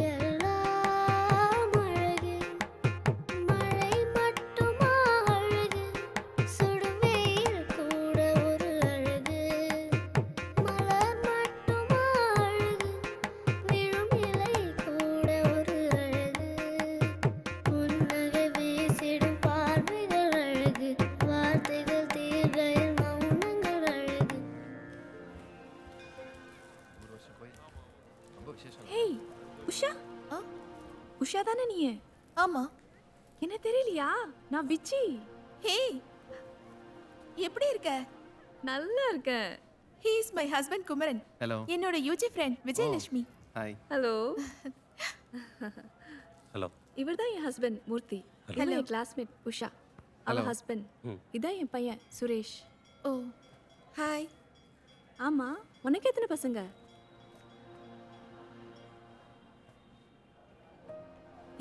எல்லாம் அழகே மழை மட்டுமா அழகு சுடும் வெயில் கூட ஒரு அழகு மலர் மட்டுமா அழகு விழும் இலை கூட ஒரு அழகு புன்னகை வீசிடும் பார்வைகள் அழகு வார்த்தைகள் தீர்க்கையில் மௌனங்கள் அழகு
ஹேய் உஷா உஷா தானே நீ?
ஆமா.
என்ன தெரியலையா? நான் விச்சி.
ஹே எப்படி இருக்க?
நல்லா இருக்கேன்.
He is my husband Kumaran.
Hello.
என்னோட UG friend Vijayalakshmi.
Hi.
Hello.
Hello.
இவர்தான் என் ஹஸ்பண்ட் மூர்த்தி. இவன் என் கிளாஸ்மேட் உஷா. அவ
Hello.
ஹஸ்பண்ட். இதான் என் பையன் சுரேஷ்.
ஓ ஹாய்.
ஆமா, உனக்கு எத்தனை பசங்க?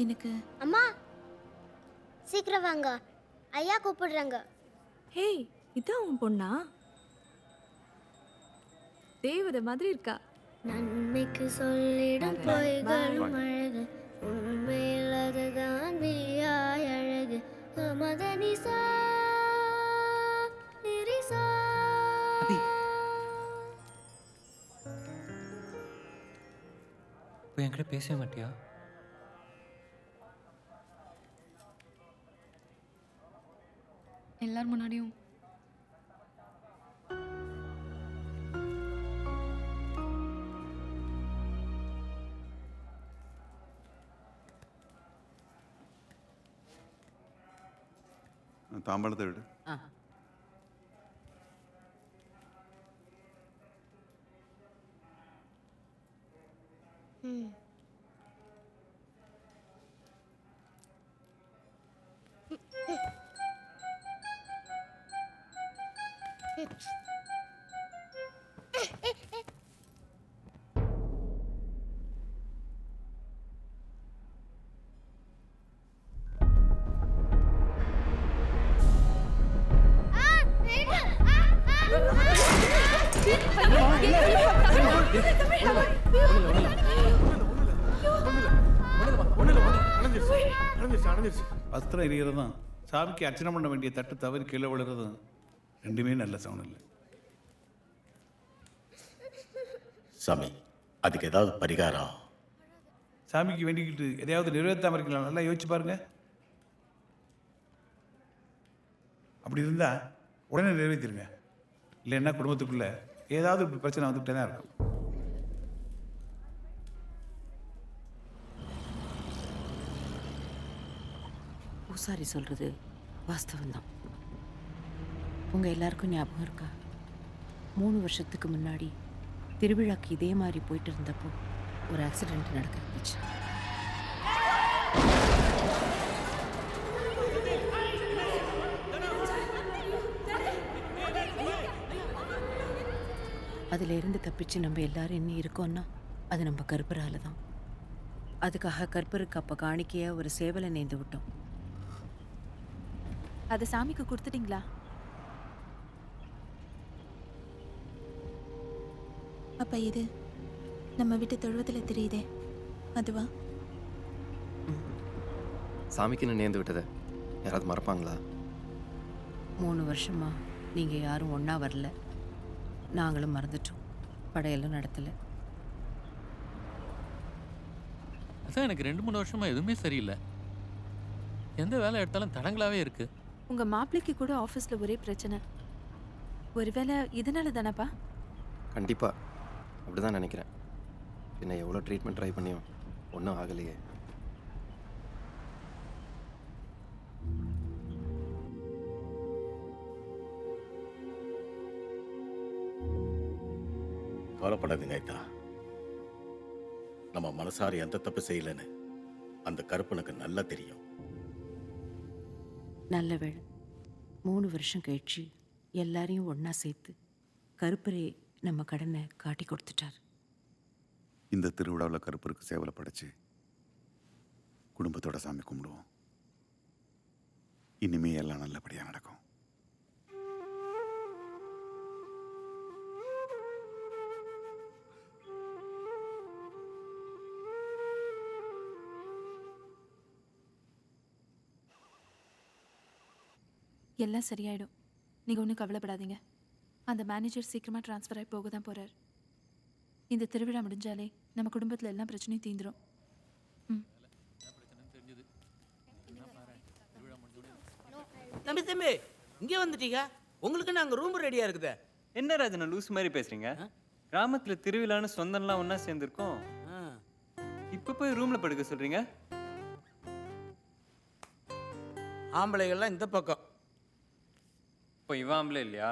எனக்கு
அம்மா சீக்கிரம் வாங்க ஐயா கூப்பிடுறாங்க
ஹேய், இதான் உன் பொண்ணா? தேவதை மாதிரி இருக்கா.
நன்மைக்கு சொல்லிடும் பொய்களும் அழகு, உண்மையில் அதுதான் மெய்யாய் அழகு. மதனிசா நிரிசா.
இப்போ என்கிட்ட பேசவே மாட்டியா?
எல்லார் முன்னாடியும்
தாம்பாளத்தை விடு.
வஸ்திரம் எரிகிறதும் சாமிக்கு அர்ச்சனை பண்ண வேண்டிய தட்டு தவறி கீழே விழுறதும் ரெண்டுமே நல்ல சவுண்ட் இல்லை.
சாமி, அதுக்கு ஏதாவது பரிகாரம்?
சாமிக்கு வேண்டிக்கிட்டு எதையாவது நிறைவேற்றாம இருக்கலாம், நல்லா யோசிச்சு பாருங்க. அப்படி இருந்தா உடனே நிறைவேற்றிருங்க. இல்லைன்னா குடும்பத்துக்குள்ள ஏதாவது பிரச்சனை வந்துகிட்டே தான் இருக்கும்.
பூசாரி சொல்கிறது வாஸ்தவம்தான். உங்கள் எல்லாருக்கும் ஞாபகம் இருக்கா? 3 வருஷத்துக்கு முன்னாடி திருவிழாக்கு இதே மாதிரி போயிட்டு இருந்தப்போ ஒரு ஆக்சிடெண்ட் நடக்க இருந்துச்சு. அதில் இருந்து தப்பிச்சு நம்ம எல்லாரும் என்ன இருக்கோம்னா அது நம்ம கற்பூரால தான். அதுக்காக கற்பூருக்கு அப்போ காணிக்கையாக ஒரு சேவலை நேர்ந்து விட்டோம்.
அதை சாமிக்கு கொடுத்துட்டீங்களா? அப்ப இது நம்ம வீட்டு தொழுவத்தில் தெரியுதே, அதுவா?
சாமிக்குன்னு நேர்ந்து விட்டதை யாராவது மறப்பாங்களா?
3 வருஷமா நீங்கள் யாரும் ஒன்றா வரல, நாங்களும் மறந்துட்டோம், படையெல்லாம் நடத்தலை.
அதான் எனக்கு 2-3 வருஷமா எதுவுமே சரியில்லை. எந்த வேலை எடுத்தாலும் தடங்களாவே இருக்கு.
உங்க மாப்பிள்ளைக்கு கூட ஆஃபீஸ்ல ஒரே பிரச்சனை. ஒருவேளை இதனால தானப்பா?
கண்டிப்பாக அப்படி தான் நினைக்கிறேன். என்ன எவ்வளோ ட்ரீட்மெண்ட் ட்ரை பண்ணியும் ஒன்றும் ஆகலையே.
கவலைப்படாதீங்க ஐயா. நம்ம மனசார எந்த தப்பு செய்யலன்னு அந்த கருப்பனுக்கு நல்லா தெரியும்.
நல்ல வேளை 3 வருஷம் கழிச்சு எல்லாரையும் ஒன்றா சேர்த்து கருப்பரே நம்ம கடனை காட்டி கொடுத்துட்டார்.
இந்த திருவிழாவில் கருப்பருக்கு சேவலை படைச்சு குடும்பத்தோட சாமி கும்பிடுவோம். இனிமே எல்லாம் நல்லபடியாக நடக்கும்.
எல்லாம் சரியாயிடும். நீங்கள் ஒன்றும் கவலைப்படாதீங்க. அந்த மேனேஜர் சீக்கிரமாக ட்ரான்ஸ்ஃபர் ஆகி போக தான் போகிறார். இந்த திருவிழா முடிஞ்சாலே நம்ம குடும்பத்தில் எல்லா பிரச்சனையும் தீந்துடும்.
தம்பி தம்பி இங்கே வந்துட்டீங்க. உங்களுக்கு நாங்கள் ரூம் ரெடியாக இருக்குது.
என்ன ராஜனா லூஸ் மாதிரி பேசுறீங்க? கிராமத்தில் திருவிழான்னு சொந்தம்லாம் ஒன்றா சேர்ந்துருக்கோம். இப்போ போய் ரூமில் படுக்க சொல்கிறீங்க?
ஆம்பளைகள்லாம் இந்த பக்கம்.
இப்போ இவன் ஆம்பளை இல்லையா?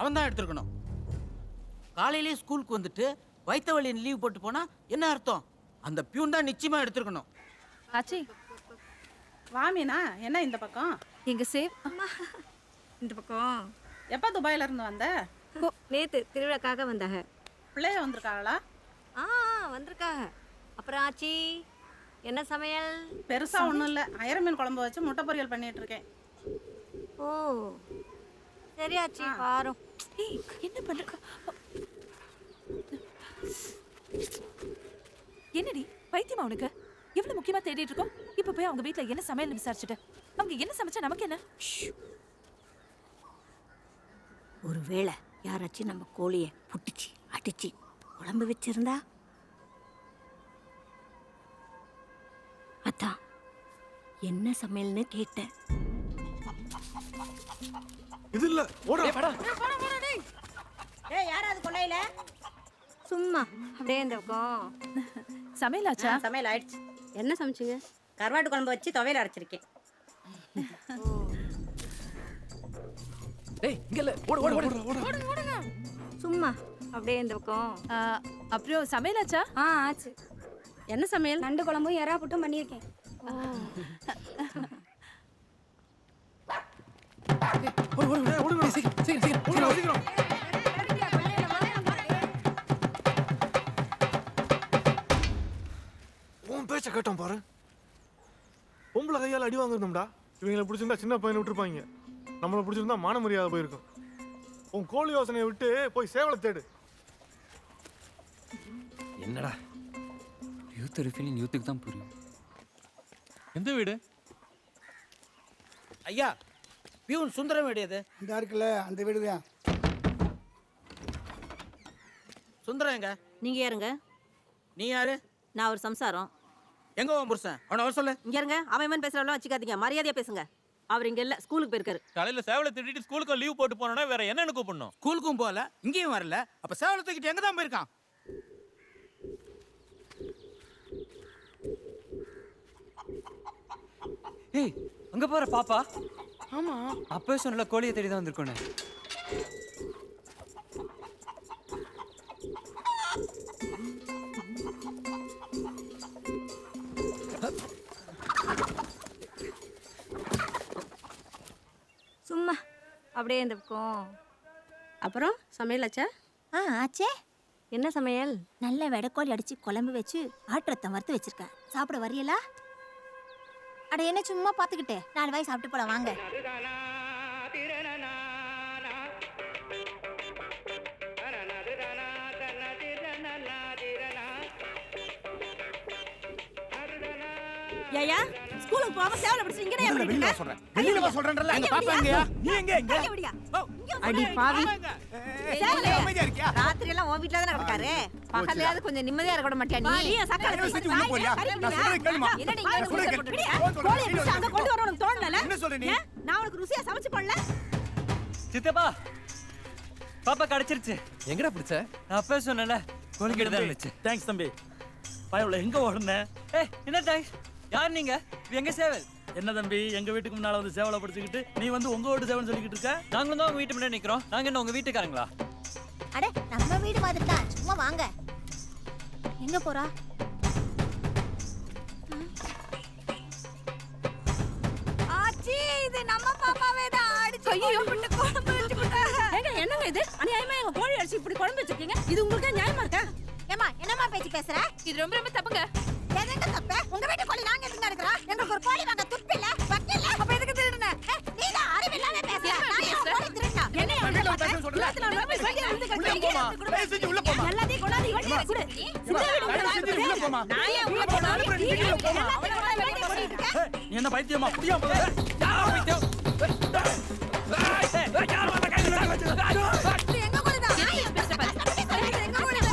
அவன் தான் எடுத்துருக்கணும். காலையிலேயே ஸ்கூலுக்கு வந்துட்டு வயிற்று வலின்னு லீவ் போட்டு போனா என்ன அர்த்தம்? அந்த பியூன் தான் நிச்சயமா எடுத்துருக்கணும்.
ஆச்சி
வாமினா என்ன இந்த பக்கம்?
எங்க சேவ்
இந்த பக்கம். எப்போ துபாயில இருந்து வந்த?
நேத்து திருவிழாக்காக வந்தாங்க.
பிள்ளைய வந்திருக்காங்களா?
வந்திருக்காங்க. அப்புறம் ஆச்சி என்ன சமையல்?
பெருசா ஒன்றும் இல்லை, அயர மீன் குழம்பு வச்சு முட்டை பொரியல் பண்ணிட்டு இருக்கேன்.
ஓ சரி ஆச்சி பாரும்.
என்ன பண்ற? என்னடி பைத்தியமா உனக்கு? எவ்வளவு முக்கியமா தேடிட்டு இருக்கோம். இப்ப போய் அவங்க வீட்ல என்ன சமையல் விசாரிச்சுட்டு அவங்க என்ன சமைச்சா நமக்கு என்ன?
ஒருவேளை யாராச்சும் நம்ம கோழியை புட்டிச்சு அடிச்சு குழம்பு வச்சிருந்தா? அதான் என்ன சமையல்னு கேட்டேன்.
இது இல்ல ஓடா.
ஏய் யாராவது கொள்ளையில?
சும்மா அப்படியே இந்த பக்கம்.
சமையல் ஆச்சா?
சமையல் ஆயிடுச்சு.
என்ன சமைச்சிங்க?
கருவாட்டு குழம்பு வச்சு துவையல் அரைச்சிருக்கேன்.
டேய் இங்க இல்ல ஓடு ஓடு ஓடு ஓடு.
சும்மா அப்படியே இந்த பக்கம்.
அப்புறம் சமையல் ஆச்சா?
ஆச்சு. என்ன சமையல்?
நண்டு குழம்பும் எறா புட்டும் பண்ணியிருக்கேன்.
ஓடு ஓடு ஓடு சீக்கிரம் சீக்கிரம் சீக்கிரம். உன் பேச்ச கேட்டோம் பாரு. பொம்பளை கையால் அடி வாங்கிருந்தோம்டா. இவங்களை பிடிச்சிருந்தா சின்ன பையனை விட்டுருப்பாங்க. நம்மளை பிடிச்சிருந்தா மான மரியாதை போயிருக்கும். உன் கோழி யோசனையை விட்டு போய் சேவலை தேடு.
என்னடா யூத் ஃபீலிங் யூத்துக்கு தான் புரியும். எந்த வீடு?
ஐயா பியூன் சுந்தரம் வீடு எது?
இந்த இருக்குல்ல அந்த வீடு தான்.
சுந்தரம் எங்க?
நீங்க யாருங்க?
நீ யாரு?
நான் ஒரு சம்சாரம்.
எங்க உன் புருஷன்? அவனை வர சொல்லு.
இங்க இருங்க. அவன் பேசுறவெல்லாம் வச்சுக்காதீங்க. மரியாதையா பேசுங்க. அவர் இங்க இல்ல, ஸ்கூலுக்கு போயிருக்காரு.
காலையில சேவலை திட்டிட்டு ஸ்கூலுக்கு லீவ் போட்டு போனோம்னா வேற என்னன்னு கூப்பிடணும்?
ஸ்கூலுக்கும் போகல, இங்கேயும் வரல. அப்ப சேவலை தூக்கிட்டு எங்க தான் போயிருக்கான்?
ஏய் அங்க பாரு பாப்பா.
ஆமா
அப்பவே சொன்னல கோழியை தேடி தான் வந்திருக்கோன்னு.
சும்மா அப்படியே இந்த பக்கம்.
அப்புறம் சமையல் ஆச்சா?
ஆச்சே.
என்ன சமையல்?
நல்ல வெடக்கோழி அடிச்சு குழம்பு வச்சு ஆட்டுரத்தம் வறுத்து வச்சிருக்கேன். சாப்பிட வரியலா? அட என்ன சும்மா பார்த்துக்கிட்டே 4 வாய் சாப்பிட்டு போலாம் வாங்க.
ஏயா ஸ்கூலுக்கு போகாம சேவலை பிடிச்சு இங்கனே
வெளியில
பண்ணிட்டு
வா சொல்றேன். வெளியில வா சொல்றேன்ல.
எங்க
பாப்பா எங்கயா? நீ எங்க எங்க?
அடி பாவி.
சேவலை அமைதியா இருக்கியா?
ராத்திரி எல்லாம் உன் வீட்ல தான கிடக்காரு. பகல்லையாவது கொஞ்சம் நிம்மதியா இருக்க மாட்டியா நீ? நீ சக்கரை
தயவு செஞ்சு உள்ள போறியா? நான் சொல்றேன் கேளுமா.
என்னடி இங்க வந்து குடிச்சு போட்டுறியா? கோழியை பிடிச்சு அங்க கொண்டு வர உனக்கு தோணல?
என்ன சொல்ற நீ?
நான் உனக்கு ருசியா சமைச்சு போடல?
சித்தப்பா பாப்பா கிடைச்சிருச்சு.
எங்கடா பிடிச்ச?
நான் அப்பவே சொன்னல கோழி கிட்ட தான் இருந்துச்சு.
தேங்க்ஸ் தம்பி. பயவுல எங்க ஓடுன?
ஏய் என்ன தேங்க்ஸ்? யார் நீங்க? இது எங்க சேவல்.
என்ன தம்பி எங்க வீட்டுக்கு முன்னால வந்து சேவலை பிடிச்சிக்கிட்டு நீ வந்து உங்க வீட்டு சேவல் சொல்லிக்கிட்டு இருக்க?
நாங்களும் தான் உங்க வீட்டு முன்னாடி நிக்கிறோம். நாங்க என்ன உங்க வீட்டுக்காரங்களா?
அட நம்ம வீடு மாதிரி தான். சும்மா வாங்க. எங்க போறா?
ஆச்சி இது நம்ம பாப்பாவே தான் அடிச்சு போட்டு குழம்பு வச்சு போட்டாங்க.
ஏங்க என்னங்க இது? அநியாயமா எங்க கோழி அடிச்சு இப்படி குழம்பு வச்சிருக்கீங்க. இது உங்களுக்கு நியாயமா இருக்கா?
ஏமா என்னம்மா பேச்சு பேசுற?
இது ரொம்ப ரொம்ப தப்புங்க.
எதுங்க தப்பு? உங்க வீட்டு கோழி நாங்க எதுங்க எடுக்கறோம்? எங்களுக்கு ஒரு கோழி வாங்க துப்பு இல்ல, வக்கு இல்ல. அப்ப எதுக்கு திருடுன? நீ தான் அறிவில்லாம பேசுற. நான் ஏன் கோழி திருடுனா?
என்ன
வீட்ல பேச சொல்றல. தயவு செஞ்சு உள்ள போமா.
எல்லாத்தையும் கொண்டாந்து வண்டியில கொடு.
தயவு செஞ்சு உள்ள போமா.
நான் ஏன் உள்ள போறேன்?
நீ உள்ள போமா.
நீ என்ன பைத்தியமா? புடியா போற? யார் பைத்தியம்? யார் வந்த கையில வச்சு?
எங்க கோழி தான்?
என்ன பேசுற பாரு.
எங்க கோழி தான்?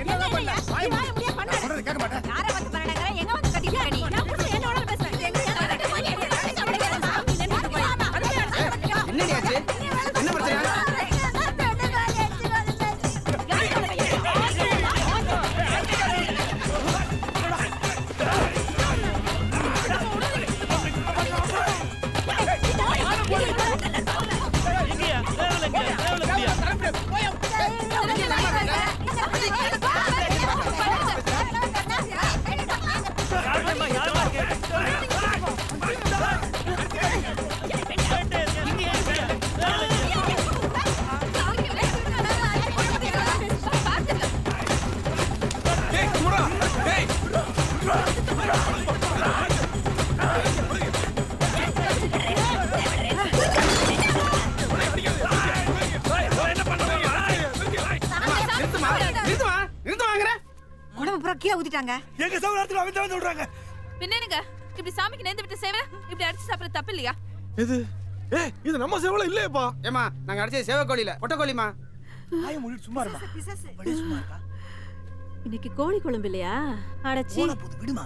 என்னடா பண்ணல? வாய் மூடு. நான் சொல்றது கேட்க மாட்டேன்.
யாரை வந்து பண்ணடங்கற? எங்க வந்து கட்டிக்க நீ? நான் புடிச்சு என்னோட பேசுறேன்.
என்னடி ஆச்சு? என்ன பிரச்சனை?
யாரையா ஊத்திட்டாங்க?
எங்க சவுல இடத்துல அவன் தான் வந்து விடுறாங்க.
பின்னேனுங்க இப்படி சாமிக்கு நேர்ந்து விட்ட சேவை இப்படி அடிச்சு சாப்பிட தப்பு இல்லையா?
இது நம்ம சேவல இல்லையேப்பா.
ஏமா நாங்க அடிச்சது சேவை கோழில பொட்டை கோழிமா.
ஆய மூடிட்டு சும்மா இருமா. அப்படியே சும்மா இருக்கா?
இன்னைக்கு கோழி குழம்பு இல்லையா? அடச்சி.
போன போது விடுமா.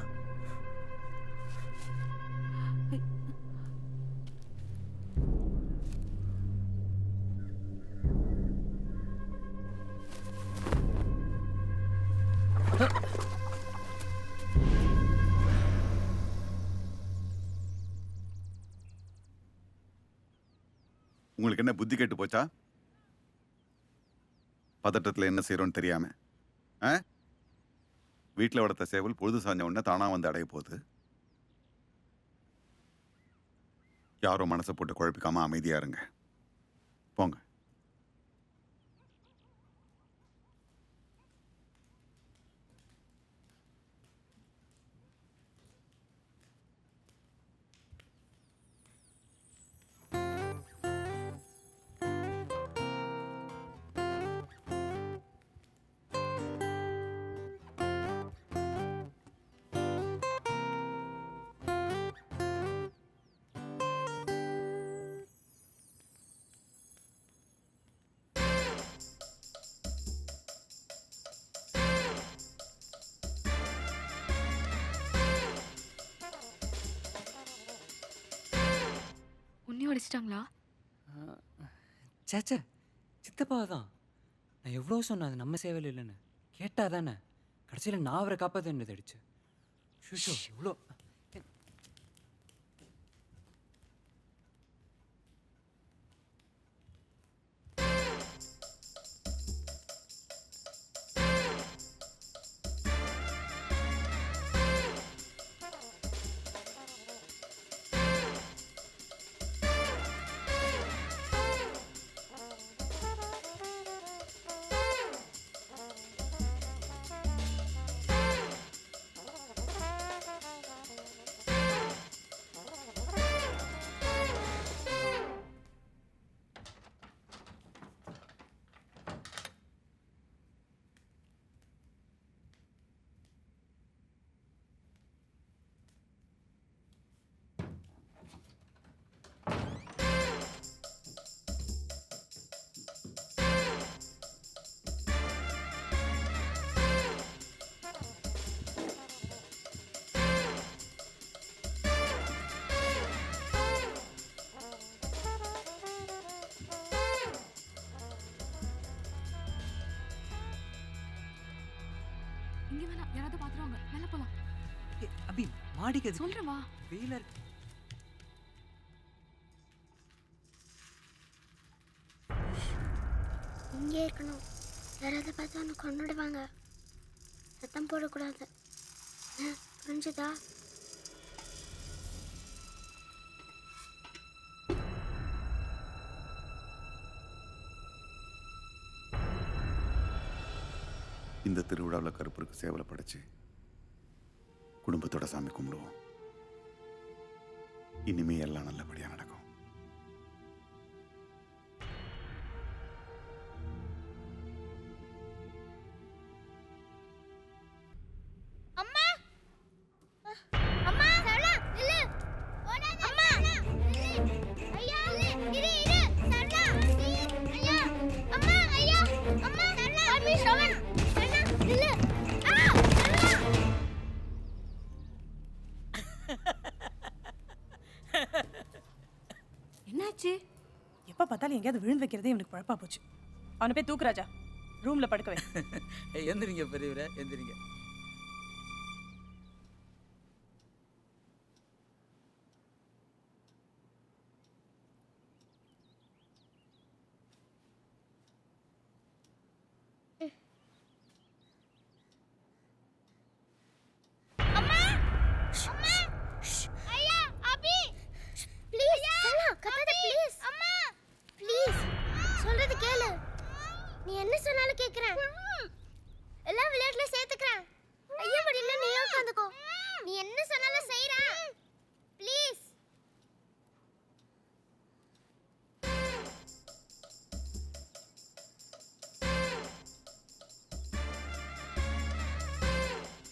உங்களுக்கு என்ன புத்தி கெட்டு போச்சா? பதட்டத்தில் என்ன செய்யறோன்னு தெரியாம வீட்டில் வளர்த்த சேவல் பொழுது சாஞ்ச உடனே தானா வந்து அடைய போகுது. யாரும் மனசை போட்டு குழப்பிக்காம அமைதியா இருங்க. போங்க.
உன்னையும் அடிச்சிட்டாங்களா?
சேச்சே சித்தப்பா தான். நான் எவ்வளோ சொன்னேன் அது நம்ம சேவையில் இல்லைன்னு. கேட்டா தானே கடைசியில் நான் அவரை காப்பாற்ற வேண்டியது அடிச்சு. ஷூ இவ்வளோ
இங்க வேணாம், யாராவது பாத்துருவாங்க. மேல போலாம்.
அபி மாடிக்கு
சொல்றேன் வா.
வெயிலா இருக்கு.
இங்கே இருக்கணும். யாராவது பார்த்தா உன்னை கொன்னுடுவாங்க. சத்தம் போடக்கூடாது. புரிஞ்சுதா?
இந்த திருவிழாவில் கருப்பருக்கு சேவலை படைச்சு குடும்பத்தோட சாமி கும்பிடுவோம். இனிமே எல்லாம் நல்லபடியா நடக்கும்.
அம்மா அம்மா சரளா நில்லு. ஓடாத. அம்மா ஐயா இரு சரளா ஐயா அம்மா ஐயா அம்மா சரளா அம்மி ஷவன் சரளா நில்லு.
என்னாச்சு? எப்ப பார்த்தாலும் எங்கேயாவது விழுந்து வைக்கிறதே இவனுக்கு பழப்பா போச்சு. அவனை போய் தூக்குராஜா, ரூம்ல படுக்க வை.
எந்திரிங்க பெரியவரே, எந்திரிங்க.
சொல்றது கேளு. நீ என்ன சொன்னாலும் கேக்குறேன். எல்லாம் விளையாட்டுல சேர்த்துக்கிறேன்.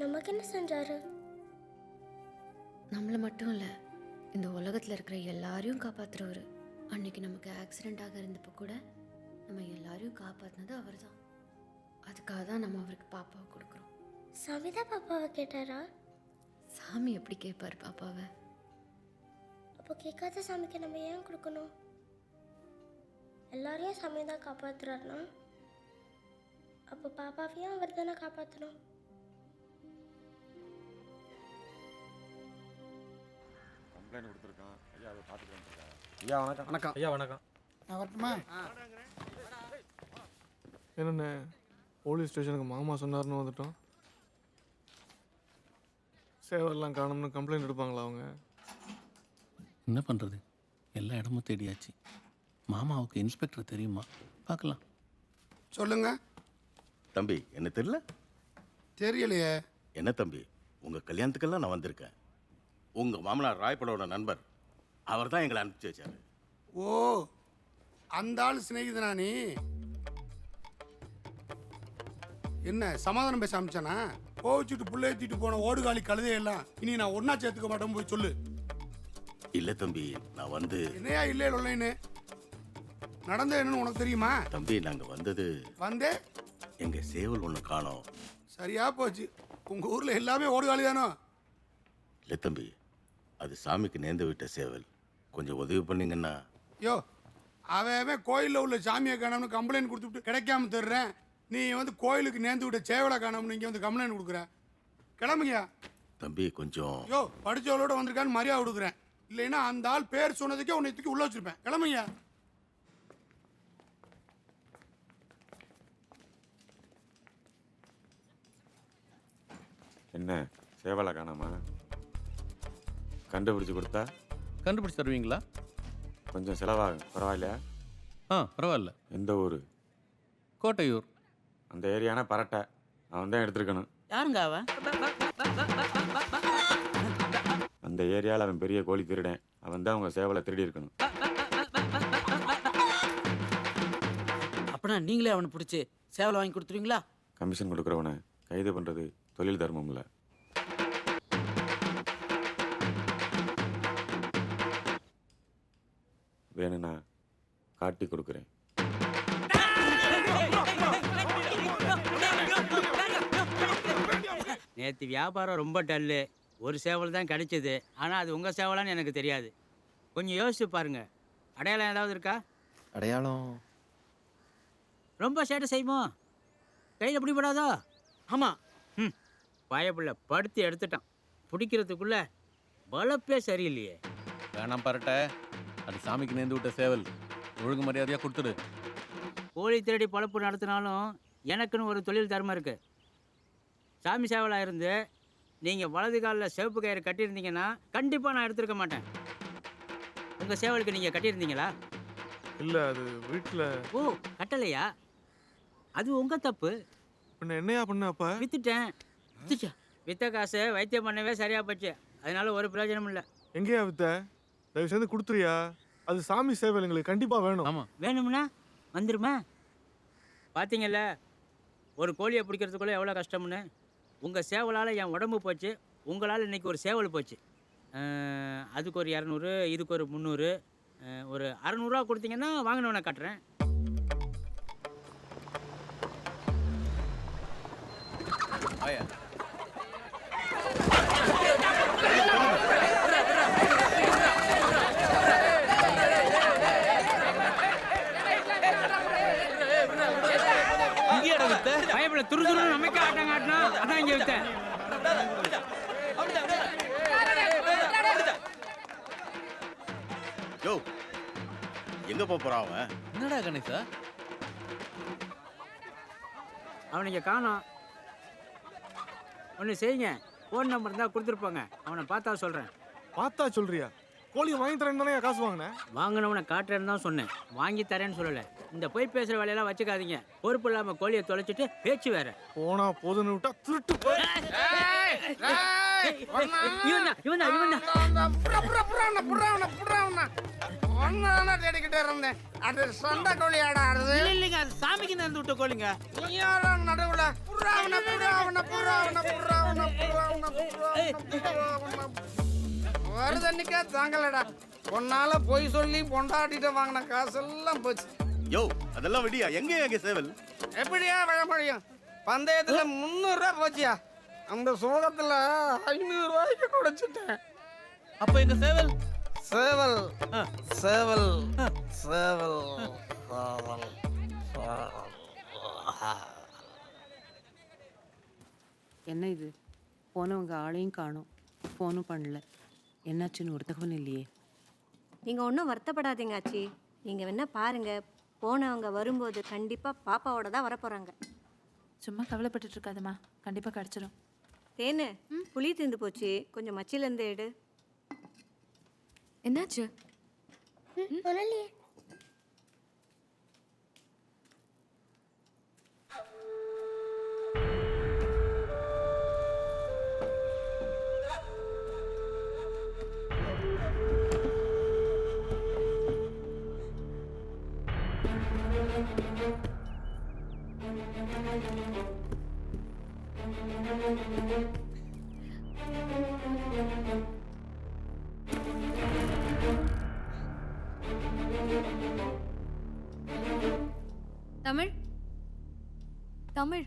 நமக்கு என்ன செஞ்சாரு?
நம்மளை மட்டும் இல்லை, இந்த உலகத்தில் இருக்கிற எல்லாரையும் காப்பாற்றுறவர். அன்னைக்கு நமக்கு ஆக்சிடெண்ட் இருந்தப்போ கூட நம்ம எல்லாரையும் காப்பாற்றினது அவர் தான். அதுக்காக தான் நம்ம அவருக்கு பாப்பாவை கொடுக்குறோம்.
சவிதா பாப்பாவை கேட்டாரா?
சாமி எப்படி கேட்பார் பாப்பாவை?
அப்போ கேட்காத சாமிக்கு நம்ம ஏன் கொடுக்கணும்? எல்லாரையும் சாமி தான் காப்பாற்றுறாருனா அப்போ பாப்பாவையும் அவர் தானே காப்பாற்றணும்.
கம்ப்ளைண்ட் கொடுத்துருக்கான். ஐயா அதை பார்த்துக்கிறேன்.
ஐயா வணக்கம்.
வணக்கம்.
ஐயா வணக்கம்.
நான் வரட்டுமா?
என்னண்ணே போலீஸ் ஸ்டேஷனுக்கு மாமா சொன்னார்னு வந்துட்டோம். சேவெல்லாம் காணும்னு கம்ப்ளைண்ட் எடுப்பாங்களா அவங்க?
என்ன பண்ணுறது, எல்லா இடமும் தேடியாச்சு. மாமாவுக்கு இன்ஸ்பெக்டர் தெரியுமா? பார்க்கலாம்.
சொல்லுங்க.
தம்பி என்ன தெரியல?
தெரியலையே.
என்ன தம்பி, உங்கள் கல்யாணத்துக்கெல்லாம் நான் வந்திருக்கேன். உங்கள் மாமனார் ராயப்படோட நண்பர் அவர் தான் எங்களை அனுப்பிச்சி வச்சார்.
ஓ, அந்த ஆள் சிநேகிதனா நீ? என்ன சமாதானம் பேச ஆரம்பிச்சானா? கோவிச்சுட்டு புள்ள ஏற்றிட்டு போன ஓடுகாலி கழுதையெல்லாம் இனி நான் ஒன்றா சேர்த்துக்க மாட்டேன், போய் சொல்லு.
இல்லை தம்பி, நான் வந்து
என்னையா இல்லை இல்லைன்னு நடந்த என்னன்னு உனக்கு தெரியுமா?
தம்பி நாங்கள் வந்தது
வந்தே
எங்கள் சேவல் ஒன்று காணோம்.
சரியா போச்சு. உங்கள் ஊரில் எல்லாமே ஓடுகாலி தானோ?
இல்லை தம்பி, அது சாமிக்கு நேர்ந்து விட்ட சேவல். கொஞ்சம் உதவி பண்ணீங்கன்னா.
யோ, அவன் கோயிலில் உள்ள சாமியை காணோம்னு கம்ப்ளைண்ட் கொடுத்துட்டு கிடைக்காம தர்றேன். நீ வந்து கோயிலுக்கு நேர்ந்து விட்ட சேவலை காணோம்னு இங்கே வந்து கம்ப்ளைண்ட் கொடுக்குற. கிளம்புங்க
தம்பி. கொஞ்சம்
யோ, படித்தவளோட வந்திருக்கான்னு மரியாதை கொடுக்குறேன். இல்லைன்னா அந்த ஆள் பேர் சொன்னதுக்கே உன்னை தூக்கி உள்ள வச்சிருப்பேன். கிளம்புங்க. என்ன சேவலை காணாமா? கண்டுபிடிச்சு கொடுத்தா?
கண்டுபிடிச்சி தருவீங்களா?
கொஞ்சம் செலவாகும். பரவாயில்லையா?
பரவாயில்ல.
எந்த ஊர்?
கோட்டையூர்.
அந்த ஏரியானா பரட்டை. அவன் தான் எடுத்துருக்கணும்.
யாருங்க அவன்?
அந்த ஏரியாவில் அவன் பெரிய கோழி திருடன். அவன் தான் அவங்க சேவலை திருடி இருக்கணும்.
அப்படின்னா நீங்களே அவனை பிடிச்சி சேவலை வாங்கி கொடுத்துருவீங்களா?
கமிஷன் கொடுக்குறவனை கைது பண்ணுறது தொழில் தர்மம் இல்லை. வேணும்னா காட்டி கொடுக்குறேன்.
நேற்று வியாபாரம் ரொம்ப டல்லு. ஒரு சேவல் தான் கிடைச்சது. ஆனால் அது உங்கள் சேவலான்னு எனக்கு தெரியாது. கொஞ்சம் யோசிச்சு பாருங்க. அடையாளம் ஏதாவது இருக்கா?
அடையாளம்
ரொம்ப சேட்டை செய்யுமோ? கையில் பிடிபடாதோ? ஆமாம். பயப்புள்ள படுத்து எடுத்துட்டான். பிடிக்கிறதுக்குள்ள பலப்பே சரியில்லையே.
வேணாம் பரட்டை, அது சாமிக்கு நேர்ந்து விட்ட சேவல். ஒழுங்கு மரியாதையாக கொடுத்துடு.
கோழி திருடி பழப்பு நடத்தினாலும் எனக்குன்னு ஒரு தொழில் தர்மம் இருக்குது. சாமி சேவலாக இருந்து நீங்கள் வலது காலில் சிவப்பு கயிறு கட்டியிருந்தீங்கன்னா கண்டிப்பாக நான் எடுத்துருக்க மாட்டேன். உங்கள் சேவலுக்கு நீங்கள் கட்டியிருந்தீங்களா?
இல்லை, அது வீட்டில்.
ஓ, கட்டலையா? அது உங்கள் தப்பு.
பின்ன என்னையா பண்ண? அப்போ
வித்துட்டேன். வித்த காசு வைத்தியம் பண்ணவே சரியா போச்சு. அதனால ஒரு பிரயோஜனம் இல்லை.
எங்கேயா வித்த? தயவு செய்து கொடுத்துறியா? அது சாமி சேவல் எங்களுக்கு கண்டிப்பாக வேணும்.
ஆமாம்.
வேணும்னா வந்துருமா? பார்த்தீங்கல்ல ஒரு கோழியை பிடிக்கிறதுக்குள்ளே எவ்வளோ கஷ்டம்னு. உங்கள் சேவலால் என் உடம்பு போச்சு. உங்களால் இன்றைக்கி ஒரு சேவல் போச்சு. அதுக்கு ஒரு 200, இதுக்கு ஒரு 300, ஒரு 600 கொடுத்தீங்கன்னா வாங்கினவனை காட்டுறேன். பயப்பட துரு துரு நமக்கு ஆட்டம் காட்டினா அதான் இங்கே வித்தேன்.
யோ, எங்க போறான் அவன்?
என்னடா கணேசா?
அவனை காணோம். ஒன்று செய்யுங்க, ஃபோன் நம்பர் இருந்தால் கொடுத்துருப்பாங்க. அவனை பார்த்தா சொல்கிறேன்.
பார்த்தா சொல்றியா? கோழியை வாங்கி தரேன்னு தானே காசு வாங்கினேன்.
வாங்கினவனை காட்டுறேன்னு தான் சொன்னேன், வாங்கி தரேன்னு சொல்லலை. இந்த போய் பேசுகிற வேலையெல்லாம் வச்சுக்காதீங்க. பொறுப்பு இல்லாமல் கோழியை தொலைச்சிட்டு பேச்சு வேற.
போனா போதுன்னு விட்டா திருட்டு போய்
தேடிக்கிட்டே இருந்தேன். அது சொந்த கோழி ஆடாது இல்லைங்க, அது சாமிக்கு நேர்ந்து விட்ட கோழிங்க. நீயாரா நடுவுல புறாவன புறாவன புறாவன புறாவன புறாவன புறாவன வருதன்னிக்கா தாங்கலடா. பொண்ணால பொய் சொல்லி பொண்டாட்டிட்ட வாங்கின காசெல்லாம் போச்சு.
யோ அதெல்லாம் விடியா, எங்க சேவல்?
எப்படியா விழ முடியும்? பந்தயத்துல 300 ரூபா போச்சியா. அந்த சோகத்துல 500 ரூபாய்க்கு குடைச்சிட்டேன்.
அப்ப எங்க சேவல்?
சேவல் சேவல் சேவல்
என்ன இது? போனவங்க ஆளையும் காணோம், ஃபோனும் பண்ணல. என்னாச்சுன்னு ஒரு தகவல் இல்லையே.
நீங்கள் ஒன்றும் வருத்தப்படாதீங்க ஆச்சி. நீங்கள் வேணா பாருங்க, போனவங்க வரும்போது கண்டிப்பாக பாப்பாவோட தான் வரப்போகிறாங்க.
சும்மா கவலைப்பட்டுட்டு இருக்காதம்மா, கண்டிப்பாக கிடச்சிரும்.
தேனு புளி திந்து போச்சு, கொஞ்சம் மச்சிலேருந்து எடு.
என்னாச்சு?
தமிழ் தமிழ்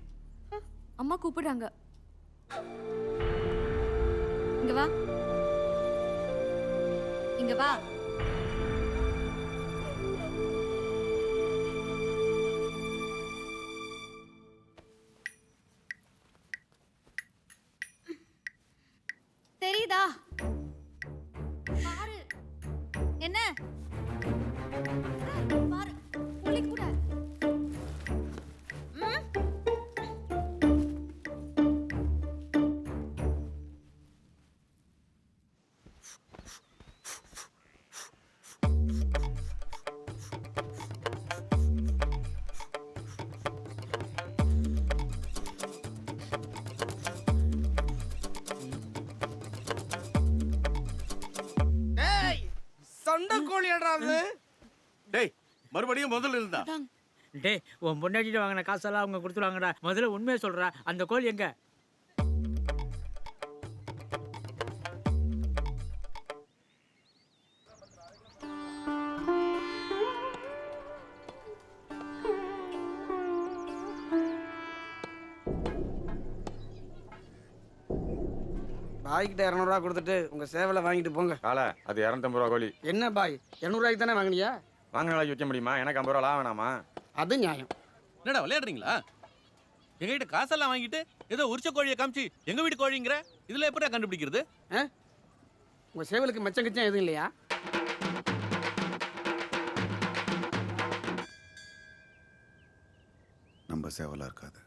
அம்மா கூப்பிடுறாங்க. இங்க வா, இங்க வா. தெரியுதா? பாரு என்ன பாரு, புள்ளி கூட.
சண்டை கோழி ஆடாது.
டேய் மறுபடியும் முதல்ல இருந்தா.
டேய் உன் பொண்டாட்டிட்டு வாங்கின காசெல்லாம் அவங்க கொடுத்துருவாங்கடா. முதல்ல உண்மையை சொல்றா, அந்த கோழி எங்க?
பாய்கிட்ட 200 ரூபா கொடுத்துட்டு உங்க சேவலை வாங்கிட்டு போங்க.
காலை அது 250 ரூபா கோழி.
என்ன பாய், 200 ரூபாய்க்கு தானே வாங்கினியா?
வாங்கின நாளைக்கு வைக்க முடியுமா? எனக்கு 50 ரூபா வேணாமா?
அது நியாயம்.
என்னடா விளையாடுறீங்களா? எங்ககிட்ட காசெல்லாம் வாங்கிட்டு ஏதோ உரிச்ச கோழியை காமிச்சு எங்க வீட்டு கோழிங்கிற. இதுல எப்படி கண்டுபிடிக்கிறது?
உங்க சேவலுக்கு மச்சம் கிச்சம் எதுவும் இல்லையா?
நம்ம சேவலா இருக்காது.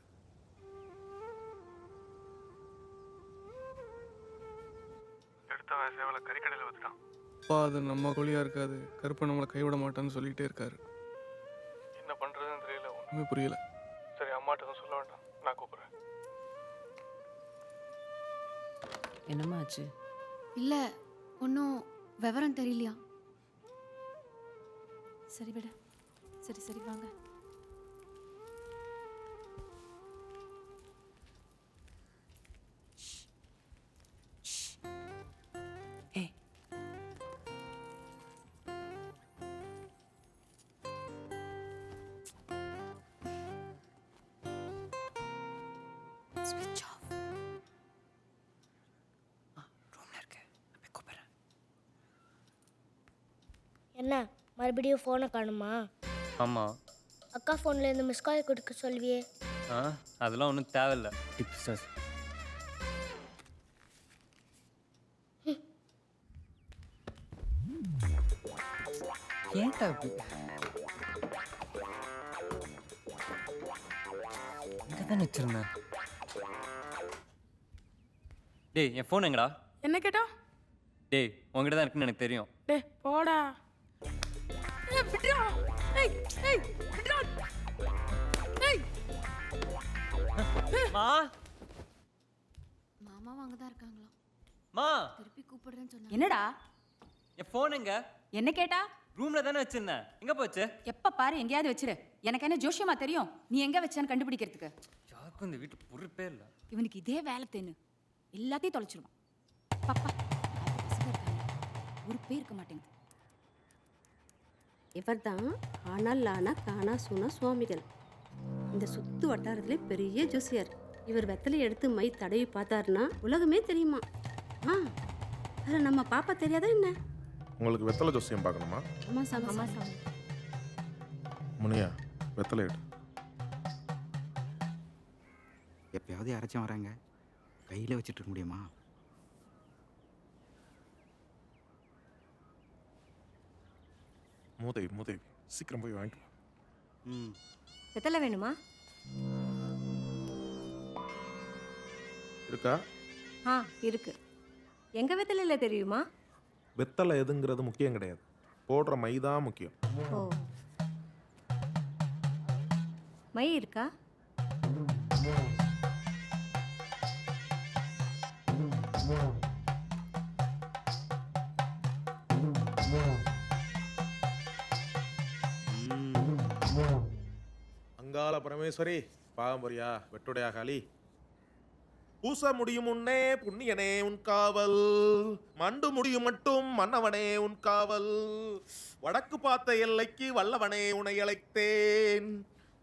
சேவலை கறிக்கடையில் வச்சுட்டான். அப்பா அது நம்ம கோழியா இருக்காது, கருப்பை நம்மளை கைவிட மாட்டான்னு சொல்லிட்டே இருக்காரு. என்ன பண்றதுன்னு தெரியல, ஒண்ணுமே புரியல. சரி அம்மாட்ட தான் சொல்ல வேண்டாம், நான் கூப்பிடுறேன்.
என்னம்மா ஆச்சு?
இல்லை ஒன்றும் விவரம் தெரியலையா.
சரி விட, சரி சரி வாங்க.
ஸ்விட்ச் ஆஃப்.
என்ன மறுபடியும் ஃபோனை காணுமா?
ஆமாம்.
அக்கா ஃபோனில் இருந்து மிஸ் கால் கொடுக்க சொல்வியே.
அதெல்லாம் ஒன்றும் தேவையில்லை. Tips sir. ஏன்டா இங்கே தானே வச்சிருந்தேன். டேய் என் ஃபோன் எங்கடா?
என்ன கேட்டா?
டேய் உங்ககிட்ட தான் இருக்குன்னு எனக்கு தெரியும்.
டேய் போடா.
மாமா அங்கே தான் இருக்காங்களா?
மா
திருப்பி கூப்பிடுறேன்னு சொன்னா
என்னடா
என் ஃபோன் எங்க?
என்ன கேட்டா?
ரூம்ல தானே வச்சிருந்தேன். எங்க போச்சு?
எப்ப பாரு எங்கேயாவது வச்சிரு. எனக்கு என்ன ஜோஷியமா தெரியும் நீ எங்க வச்சான்னு கண்டுபிடிக்கிறதுக்கு.
யாருக்கும் இந்த வீட்டு பொறுப்பே இல்ல.
இவனுக்கு இதே வேலை தேனு எல்லாத்தையும் தொலைச்சிருவான். பாப்பா ஒரு பேர் இருக்க மாட்டேங்குது.
இவர் தான் ஆனா காணா சூனா சுவாமிகள். இந்த சுத்து வட்டாரத்திலே பெரிய ஜோசியார். இவர் வெத்தலை எடுத்து மை தடவி பார்த்தாருன்னா உலகமே தெரியுமா? அதில் நம்ம பாப்பா தெரியாதா என்ன?
உங்களுக்கு வெத்தலை ஜோசியம் பார்க்கணுமா?
ஆமாம் சாமி. ஆமாம் சாமி.
முனியா வெத்தலை எடு.
எப்பயாவது யாராச்சும் வராங்க கையில் வச்சுட்டு இருக்க முடியுமா?
மூதேவி சீக்கிரம் போய் வாங்கிட்டு வா.
வெத்தலை வேணுமா?
இருக்கா?
இருக்கு. எங்க வெத்தலையில தெரியுமா?
வெத்தலை எதுங்கிறது முக்கியம் கிடையாது, போடுற மை தான் முக்கியம்.
ஓ, மை இருக்கா?
அங்காள பரமேஸ்வரி பாகம்பரியா வெட்டுடையா காளி. பூச முடியும் முன்னே புண்ணியனே உன் காவல், மண்டு முடியும் மட்டும் மன்னவனே உன் காவல். வடக்கு பார்த்த எல்லைக்கு வல்லவனே உனை அழைத்தேன்,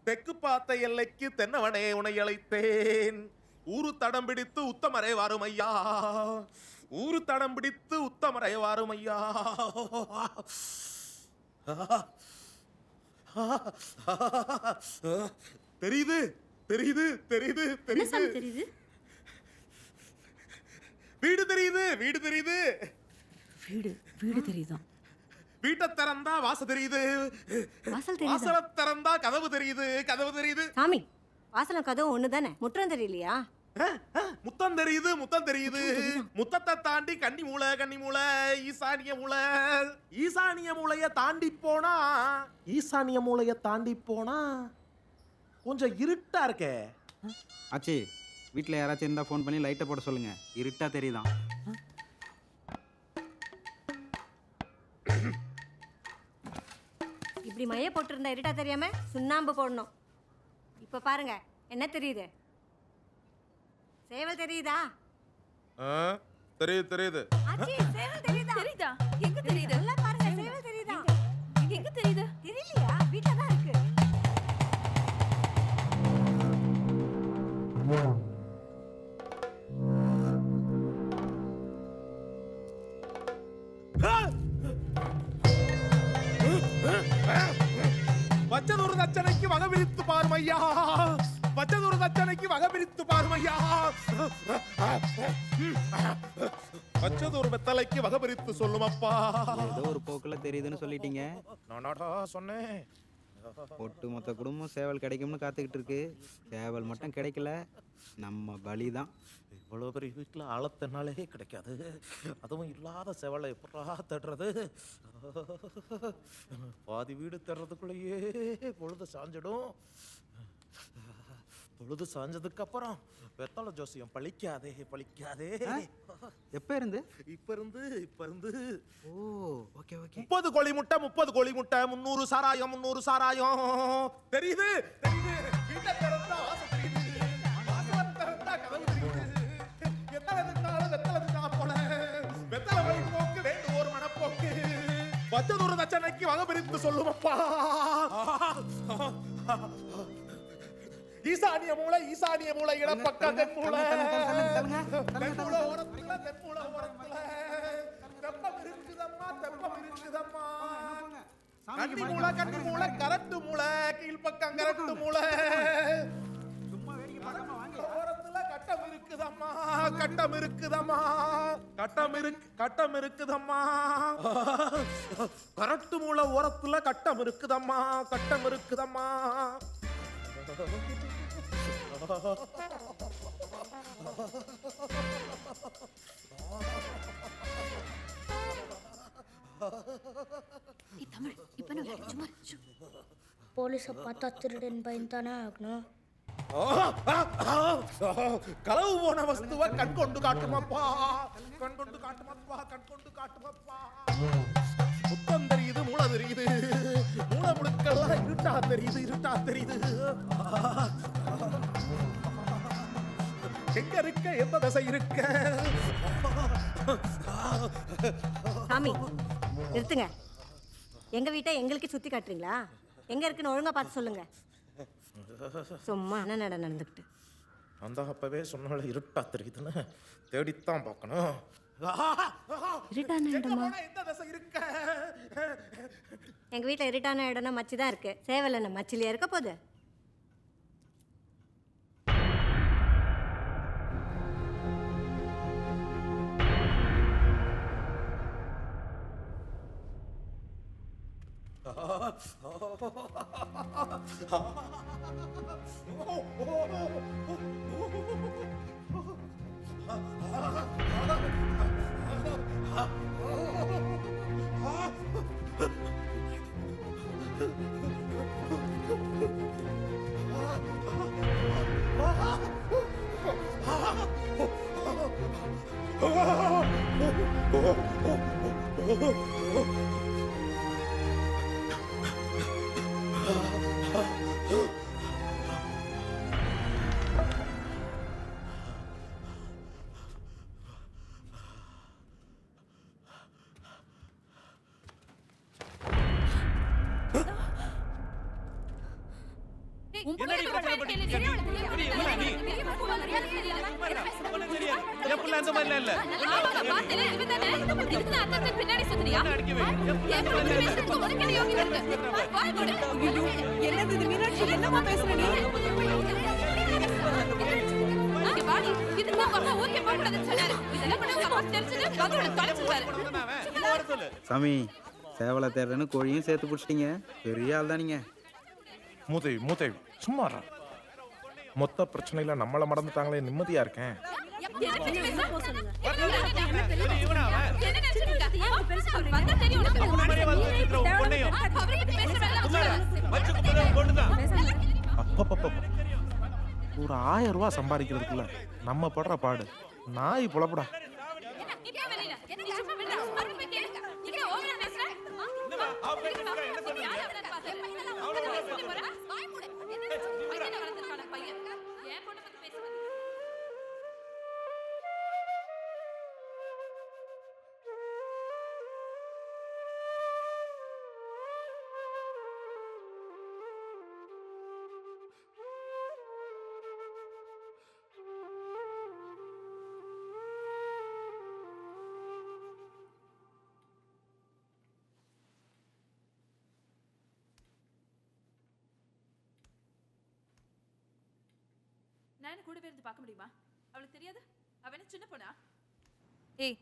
தெற்கு பார்த்த எல்லைக்கு தென்னவனே உனை அழைத்தேன். ஊரு தடம் பிடித்து உத்தமரே வாருமையா, ஊரு தடம் பிடித்து உத்தமரே வாருமையா. தெரியுது தெரியுது தெரியுது தெரியுது. வீடு தெரியுது வீடு தெரியுது.
வீடு தெரியுதா?
வீட்டை திறந்தா வாசல் தெரியுது, வாசலை திறந்தா கதவு தெரியுது, கதவு தெரியுது.
சாமி, வாசலும் கதவு ஒண்ணு தானே, முற்றம் தெரியலையா?
முத்தம் தெரியுது முத்தம் தெரியுது. முத்தத்தை தாண்டி கன்னி மூளை ஈசானிய மூளை. ஈசானிய மூளைய தாண்டி போனா, ஈசானிய மூளைய தாண்டி போனா கொஞ்சம் இருட்டா இருக்கே.
ஆச்சி, வீட்டில் யாராச்சும் இருந்தால் ஃபோன் பண்ணி லைட்டை போட சொல்லுங்க, இருட்டா தெரியுதான்.
இப்படி மைய போட்டிருந்தா இருட்டா தெரியாம சுண்ணாம்பு போடணும். இப்ப பாருங்க என்ன தெரியுது? சேவல் தெரியுதா?
தெரியுது தெரியுது.
ஆச்சி, சேவல் தெரியுதா?
தெரியுதா? எங்க தெரியுது?
நல்லா பாருங்க, சேவல் தெரியுதா?
எங்க தெரியுது?
தெரியலையா? வீட்ல தான் இருக்கு.
வச்சதொரு தச்சனைக்கு வகபிரித்து பாருமையா, வச்சதொரு தச்சனைக்கு வகபிரித்து பாருமையா. வச்சதொரு வெத்தலைக்கு வகபிரித்து சொல்லுமப்பா.
ஏதோ ஒரு போக்கில் தெரியுதுன்னு சொல்லிட்டீங்க.
நானாடா சொன்னேன்.
ஒட்டு மொத்த குடும்பம் சேவல் கிடைக்கும்னு காத்துக்கிட்டு இருக்கு. சேவல் மட்டும் கிடைக்கல, நம்ம பலி தான்.
இவ்வளோ பெரிய வீட்டில் ஆழத்தினாலே கிடைக்காது, அதுவும் இல்லாத சேவலை எப்படா தேடுறது? பாதி வீடு தேடுறதுக்குள்ளேயே பொழுது சாஞ்சிடும். பொழுது சாஞ்சதுக்கு அப்புறம் வெத்தலை ஜோசியம் பழிக்காதே பழிக்காதே.
எப்ப இருந்து?
இப்ப இருந்து.
ஓ, ஓகே ஓகே.
30 கோழி முட்டை 300 சாராயம் 300 சாராயம். தெரியுது தெரியுது. வீட்டை திறந்தா வாசல் தெரியுது, வாசலை திறந்தா கதவு தெரியுது. எத்தனை திட்டாலும் வெத்தலை திட்டா போல, வெத்தலை வழி போக்கு வேண்டு ஒரு மனப்போக்கு. வச்சதொரு தச்சனைக்கு வகபிரித்து சொல்லுமப்பா. ஈசானிய மூளை இடப்பக்கம் தென்மூளை. தென்மூளை ஓரத்துல தெப்பம் இருக்குதம்மா. கன்னி மூளை கரட்டு மூளை, கீழ்பக்கம் கரட்டு மூளை. ஓரத்துல கட்டம் இருக்குதம்மா. கரட்டு மூளை ஓரத்துல கட்டம் இருக்குதம்மா.
போலீஸை பார்த்தா திருடன் பயன் தானே ஆகணும்.
களவு போன வஸ்துவ கண் கொண்டு காட்டுமப்பா, கண் கொண்டு காட்டுமப்பா, கண் கொண்டு காட்டுமப்பா. புத்தம் தெரியுது, மூளை தெரியுது, மூளை முழுக்கெல்லாம் இருட்டா தெரியுது, இருட்டா தெரியுது. எங்க இருக்க, எந்த திசை இருக்க?
சாமி நிறுத்துங்க. எங்க வீட்டை எங்களுக்கு சுத்தி காட்டுறீங்களா? எங்க இருக்குன்னு ஒழுங்கா பார்த்து சொல்லுங்க. சும்மா என்ன நடந்துக்கிட்டு
அந்த அப்பவே சொன்னால இருட்டா தெரியுதுன்னு தேடித்தான் பார்க்கணும்.
இருட்டான இடமா? எங்க வீட்டில் இருட்டான இடம்னா மச்சி தான் இருக்கு. சேவல் என்ன மச்சிலியா இருக்க போகுது?
சாமி, சேவலை தேடுறேன்னு கோழியும் சேர்த்து பிடிச்சிட்டீங்க. பெரிய ஆள் தான் நீங்க.
மூதேவி மூதேவி சும்மாறா. மொத்த பிரச்சனையில நம்மள மறந்துட்டாங்களே, நிம்மதியா இருக்கேன். ஒரு 1000 ரூபாய் சம்பாதிக்கிறதுக்குள்ள நம்ம படுற பாடு நாய் புலப்படா.
நான் கூடவே இருந்து பார்க்க முடியுமா? அவளுக்கு தெரியாது? அவ என்ன சின்ன பொண்ணா? ஏய்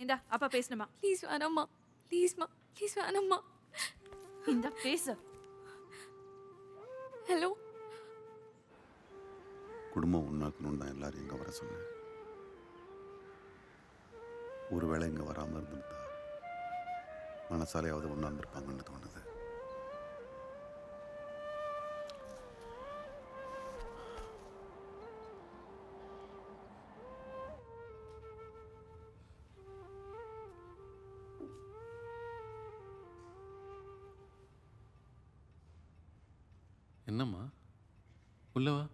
இந்தா அப்பா பேசணுமா?
ப்ளீஸ் வேணாம்மா, ப்ளீஸ்மா, ப்ளீஸ் வேணாம்மா.
இந்தா பேசு.
ஹலோ.
குடும்பம் ஒன்றாக்கணும்னு தான் எல்லாரும் இங்கே வர சொன்னேன். ஒருவேளை இங்கே வராமல் இருந்திருந்தா மனசாலையாவது ஒன்றா இருந்திருப்பாங்கன்னு தோணுது.
என்னம்மா உள்ளவா?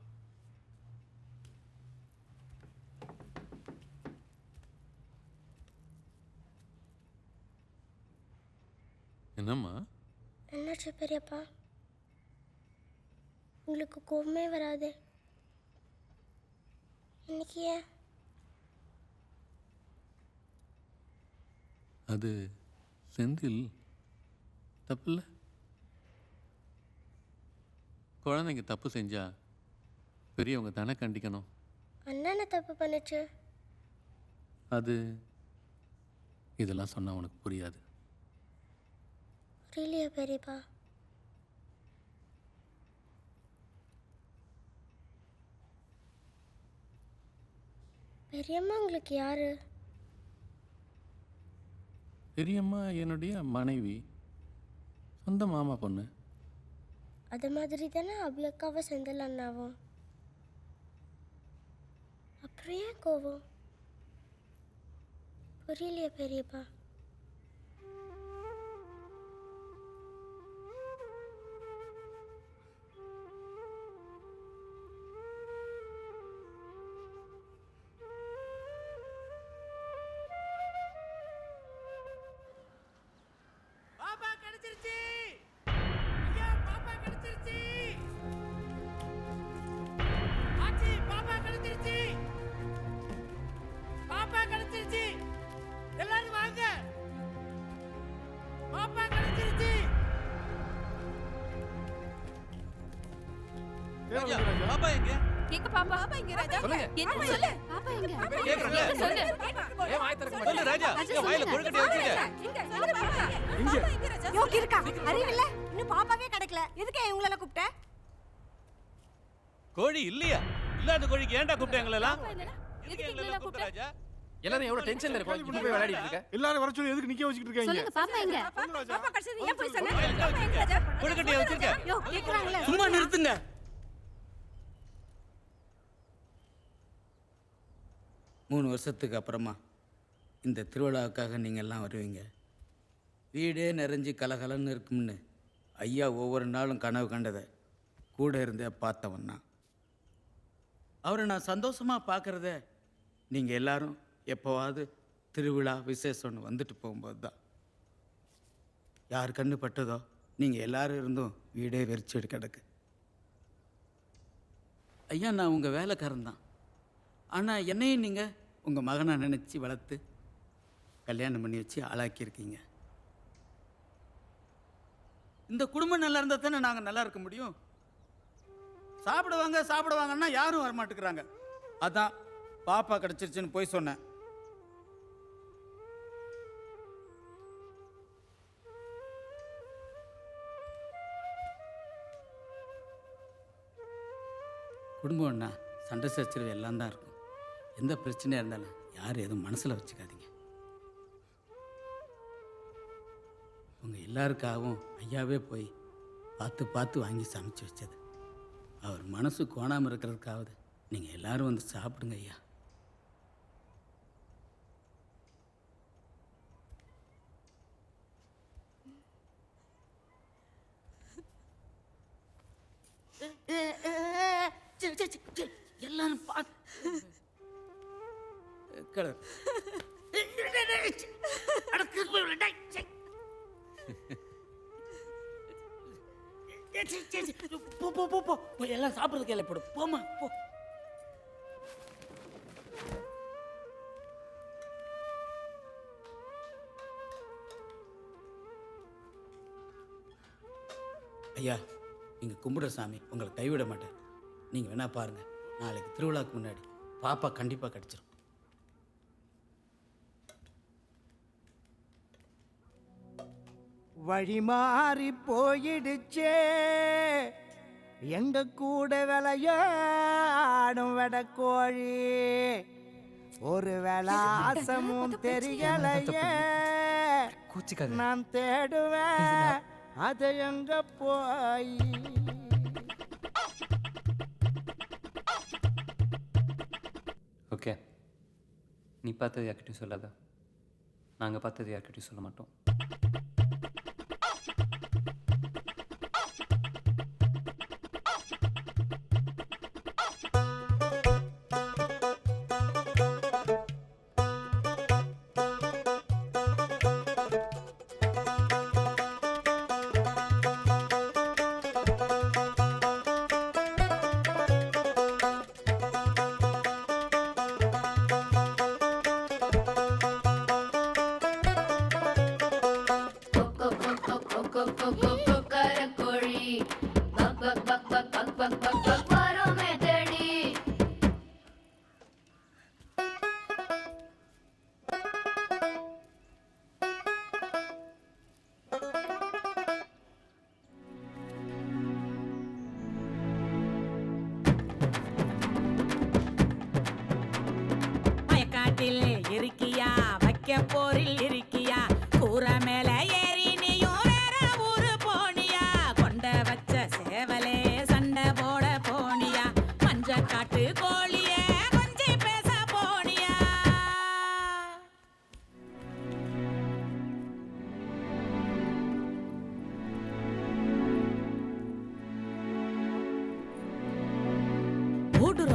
என்னம்மா?
என்னாச்சு பெரியப்பா? உங்களுக்கு கோபமே வராது இன்னைக்கு ஏன்?
அது செந்தில் தப்பில்ல. குழந்தைங்க தப்பு செஞ்சா பெரியவங்க தானே கண்டிக்கணும்.
அண்ணனை தப்பு பண்ணுச்சு.
அது இதெல்லாம் சொன்னா உனக்கு புரியாது.
புரியலையா பெரியப்பா? பெரியம்மா உங்களுக்கு யாரு?
பெரியம்மா என்னுடைய மனைவி, சொந்த மாமா பொண்ணு.
அது மாதிரி தானே அபியக்காவை செந்தில் அண்ணாவும். அப்புறம் ஏன் கோவம்? புரியலையே பெரியப்பா.
பாப்பா கிடைச்சிருச்சு. ஐயா பாப்பா கிடைச்சிருச்சு. ஆச்சி பாப்பா கிடைச்சிருச்சு. பாப்பா கிடைச்சிருச்சு. எல்லாரும் வாங்க. பாப்பா கிடைச்சிருச்சு.
பாப்பா எங்க?
எங்க பாப்பா? பாப்பா எங்க ராஜா?
சொல்லுங்க.
என்ன சொல்லு? பாப்பா எங்க?
கேக்குறேன்ல.
எங்க சொல்லு?
ஏன் வாய் திறக்க மாட்டீங்க? சொல்லு ராஜா. என் வாயில கொழுக்கட்டை வச்சிருக்க.
யோ கிறுக்கா, அறிவில்ல? இன்னும் பாப்பாவே கிடைக்கல. எதுக்கு இவங்கள கூப்பிட்ட?
கோழி இல்லையா? இல்லாத கோழிக்கு ஏன்டா கூப்பிட்ட எங்களை எல்லாம்?
எதுக்கு எங்களெல்லாம் கூப்பிட்ட?
ராஜா
எல்லாரும் எவ்வளவு டென்ஷன்ல இருக்கோம். இப்படி போய் விளையாடிட்டு இருக்க.
எல்லாரும் வர சொல்லி எதுக்கு நிக்க வச்சுக்கிட்டு இருக்காங்க?
சொல்லுங்க பாப்பா எங்க?
பாப்பா கிடைச்சது ஏன் போய் சொன்ன? பாப்பா எங்க ராஜா?
கொழுக்கட்டையை வச்சிருக்க.
யோ கேக்குறாங்களே.
சும்மா நிறுத்துங்க. 3 வருஷத்துக்கு அப்புறமா இந்த திருவிழாவுக்காக நீங்கள் எல்லாம் வருவீங்க. வீடே நிறைஞ்சு கலகலன்னு இருக்கும்னு ஐயா ஒவ்வொரு நாளும் கனவு கண்டதை கூட இருந்தே பார்த்தவன் நான். அவரை நான் சந்தோஷமாக பார்க்குறத நீங்கள் எல்லாரும் எப்போவாது திருவிழா விசேஷம்னு வந்துட்டு போகும்போது தான். யார் கண்ணு பட்டதோ நீங்கள் எல்லாரும் இருந்தும் வீடே வெறிச்சு கிடக்கு. ஐயா நான் உங்கள் வேலைக்காரன் தான். ஆனால் என்னையும் நீங்கள் உங்கள் மகனை நினச்சி வளர்த்து கல்யாணம் பண்ணி வச்சு ஆளாக்கியிருக்கீங்க. இந்த குடும்பம் நல்லா இருந்தால் தானே நாங்கள் நல்லா இருக்க முடியும். சாப்பிடுவாங்கன்னா யாரும் வரமாட்டேங்கிறாங்க. அதான் பாப்பா கிடச்சிருச்சுன்னு போய் சொன்னேன். குடும்பம்னா சண்டை சச்சரவு எல்லாம் தான் இருக்கும். எந்த பிரச்சனையாக இருந்தாலும் யாரும் எதுவும் மனசில் வச்சுக்காதீங்க. உங்கள் எல்லாருக்காகவும் ஐயாவே போய் பார்த்து வாங்கி சமைச்சு வச்சது. அவர் மனசு கோணாமல் இருக்கிறதுக்காவது நீங்கள் எல்லாரும் வந்து சாப்பிடுங்க ஐயா. எல்லாரும் போ எல்லாம் சாப்பிட்றதுக்கு எல்லாம் போடு. போமா போ. ஐயா நீங்கள் கும்பிடுற சாமி உங்களை கைவிட மாட்டேன். நீங்கள் வேணா பாருங்கள், நாளைக்கு திருவிழாவுக்கு முன்னாடி பாப்பா கண்டிப்பாக கிடச்சிரும். வழி மாறி போயிடுச்சே எங்க கூட விளையாடும் வெடக்கோழி. ஒரு விளாசமும் தெரியலையே நான் தேடுவேன் அதை எங்க போய்.
ஓகே, நீ பார்த்தது யார்கிட்டையும் சொல்லாத. நாங்கள் பார்த்தது யார்கிட்டையும் சொல்ல மாட்டோம்.
இருக்கியா வைக்க போரில் இருக்கியா கூரை மேல ஏறி நீயும் வேற ஊரு போனியா கொண்ட வச்ச சேவலே சண்டை போட போனியா மஞ்ச காட்டு கோழிய கொஞ்சி பேச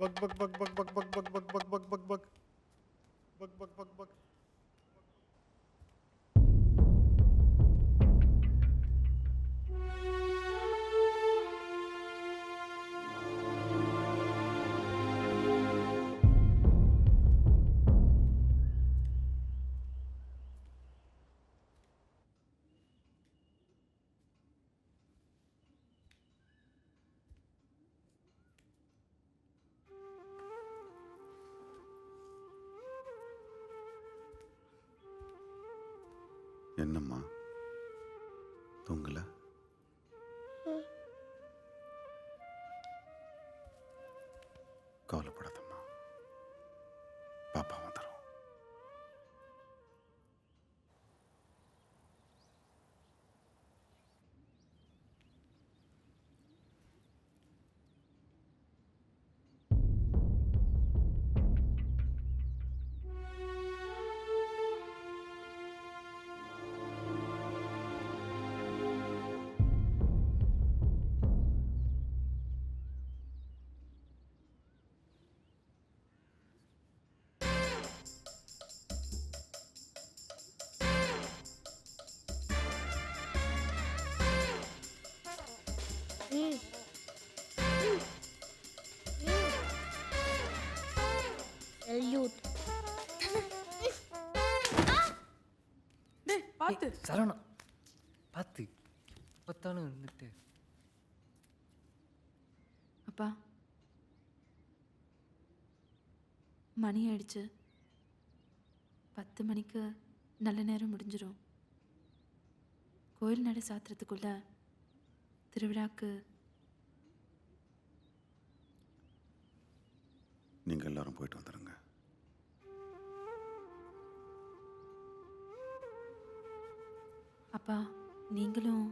buck buck buck buck buck buck buck buck buck buck buck buck buck buck buck.
என்னம்மா தூங்கல? கவலைப்படாதம்மா, பாப்பா வந்துடும்.
பார்த்து
சரவணா பார்த்து பார்த்தாலும் வந்துட்டு.
அப்பா மணி ஆயிடுச்சு. 10 மணிக்கு நல்ல நேரம் முடிஞ்சிடும். கோயில் நடை சாத்துறதுக்குள்ள திருவிழாக்கு
நீங்க எல்லாரும் போயிட்டு வந்துடுங்க.
அப்பா நீங்களும்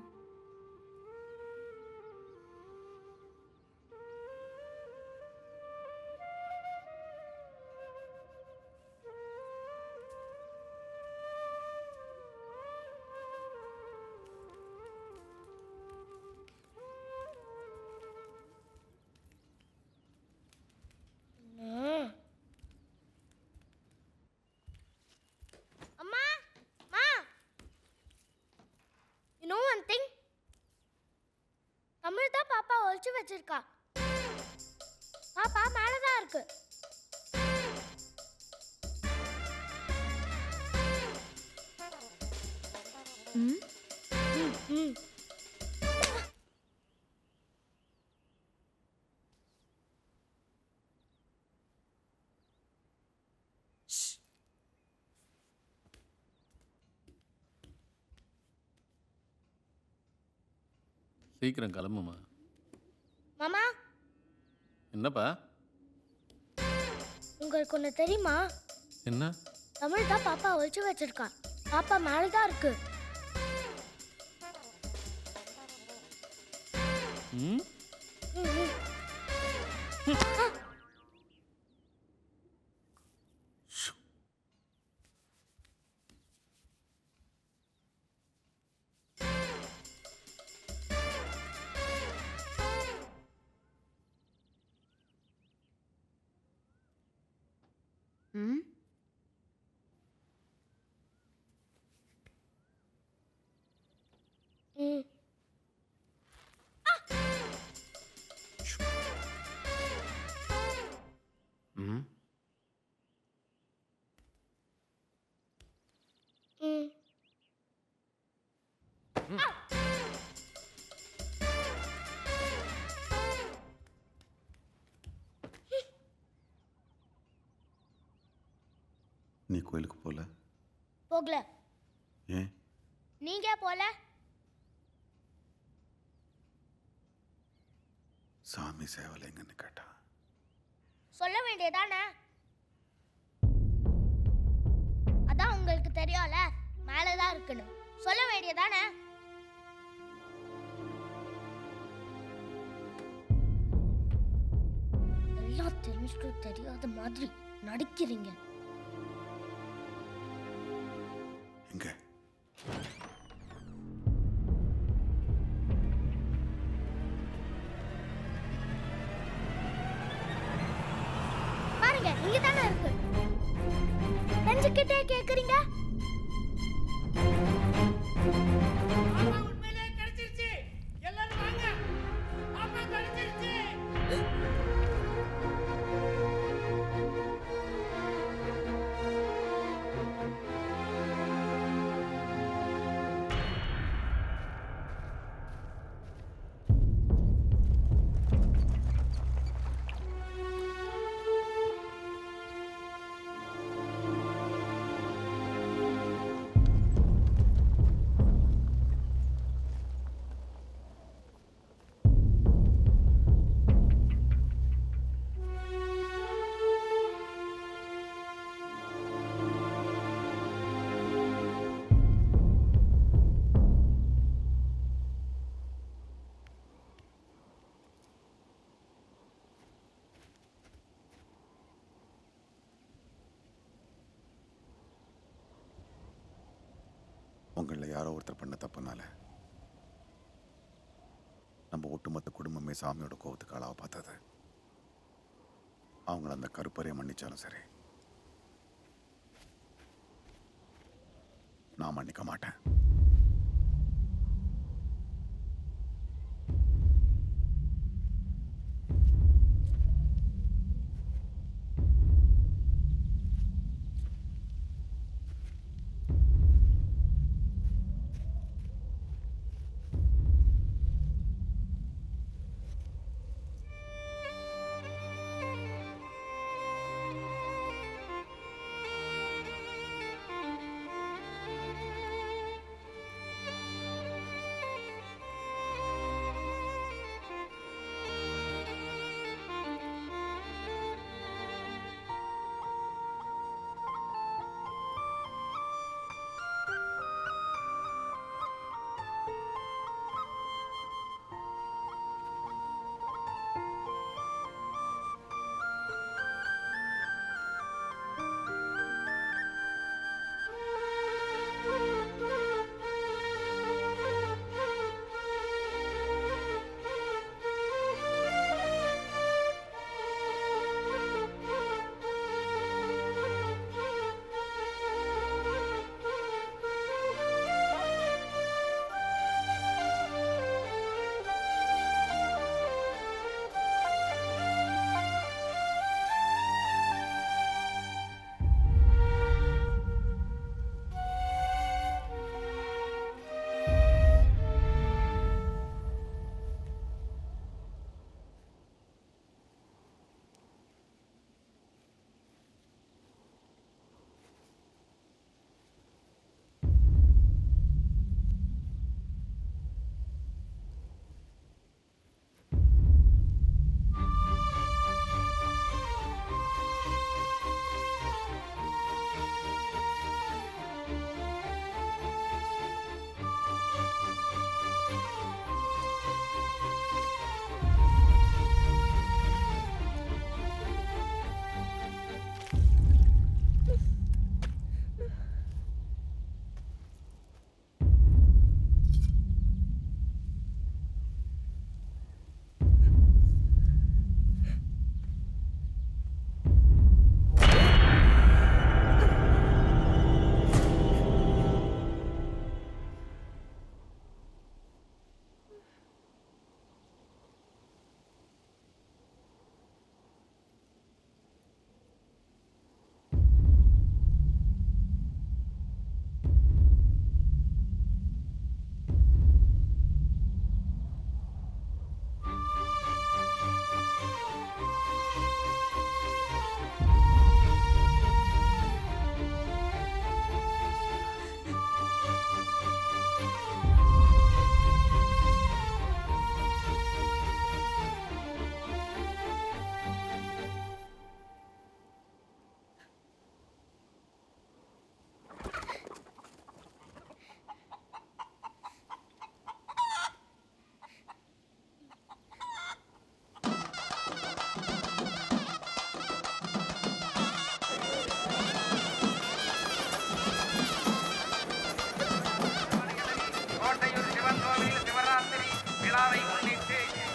அம்மா மா you know one thing Tamil தான் பாப்பா ஒளிச்சு வச்சிருக்கா. பாப்பா மேலே தான் இருக்கு.
ம்
ம்
சீக்கிரம் கிளம்புமா.
மாமா
என்னப்பா?
உங்களுக்கு ஒன்று தெரியுமா?
என்ன?
தமிழ் தான் பாப்பா ஒளிச்சு வச்சிருக்கா. பாப்பா மேலே தான் இருக்கு.
ம்
ம்
ம்
ம்
ம்
நீ கோயிலுக்கு போல?
போகல.
ஏன்?
நீங்க போல?
சாமி சேவலை எங்கன்னு கேட்டா
சொல்ல வேண்டியதானே? அதான் உங்களுக்கு தெரியும்ல மேலே தான் இருக்குன்னு. சொல்ல வேண்டியதானே? எல்லாம் தெரிஞ்சுட்டு தெரியாத மாதிரி நடிக்கிறீங்க.
எங்க?
இங்க தானே இருக்கு. நெஞ்சுக்கிட்டே கேக்குறீங்க.
உங்களில் யாரோ ஒருத்தர் பண்ண தப்புனால நம்ம ஒட்டுமொத்த குடும்பமே சாமியோட கோவத்துக்கு ஆளாக பார்த்தது. அவங்கள அந்த கருப்பறையை மன்னிச்சாலும் சரி, நான் மன்னிக்க மாட்டேன்.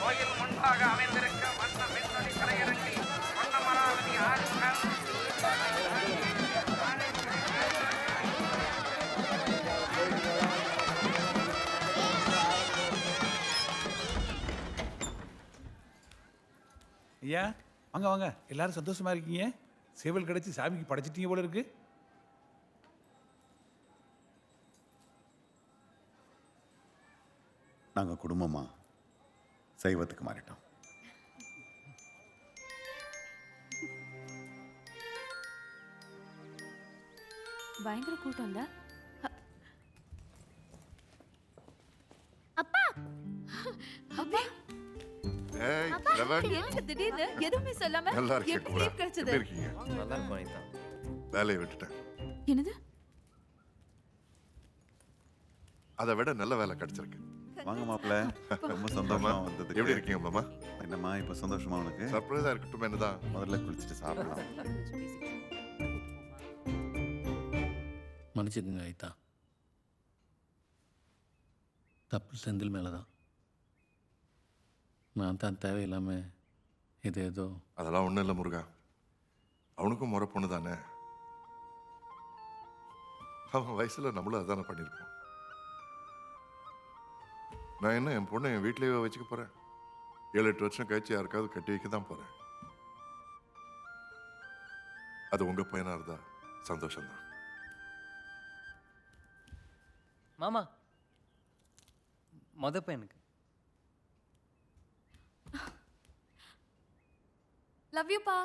கோயில் முன்பாக அமைந்திருக்க வண்ண மின்னொலி கலையரங்கில் வண்ணமராவதி ஆறுமுகம்
வாங்க வாங்க, எல்லாரும் சந்தோஷமா இருக்கீங்க. சேவல் கிடைச்சி சாமிக்கு படைச்சிட்டீங்க போல இருக்கு.
நாங்கள் குடும்பமாக சைவத்துக்கு மாறிட்டோம்.
பயங்கர கூட்டம் இல்ல?
அப்பா
அப்பா
ஏய்
அப்பா,
லவன்,
எனக்கு திடீர்னு எதுவுமே சொல்லாம
நல்லா இருக்கேன்
எப்படி
கூட.
leave கிடைச்சது?
எப்படி இருக்கீங்க?
நல்லா இருக்கும் அனிதா.
வேலையை விட்டுட்டேன்.
என்னது?
அதை விட நல்ல வேலை கிடைச்சிருக்கு.
வாங்க மாப்பிள்ள, ரொம்ப சந்தோஷமா வந்தது.
எப்படி இருக்கீங்க மாமா?
என்னம்மா இப்போ சந்தோஷமா உனக்கு?
சர்ப்ரைஸா இருக்கட்டும் என்னதான்.
முதல்ல குளிச்சுட்டு சாப்பிடலாம்.
மன்னிச்சுக்குங்க ஐதா, தப்பு செந்தில் மேலே தான். நான் தான் தேவையில்லாமல் இது ஏதோ.
அதெல்லாம் ஒன்றும் இல்லை முருகா, அவனுக்கும் முறை பொண்ணு தானே. அவன் வயசுல நம்மளும் அதானே பண்ணியிருப்போம். நான் என்ன என் பொண்ணை என் வீட்டிலேயே வச்சுக்க போறேன்? 7-8 வருஷம் கழிச்சு யாருக்காவது கட்டி வைக்க தான் போறேன். அது உங்க பையனா இருந்தா சந்தோஷம்தான்.
மாமா மொத பையனுக்கு.
லவ் யூ பா.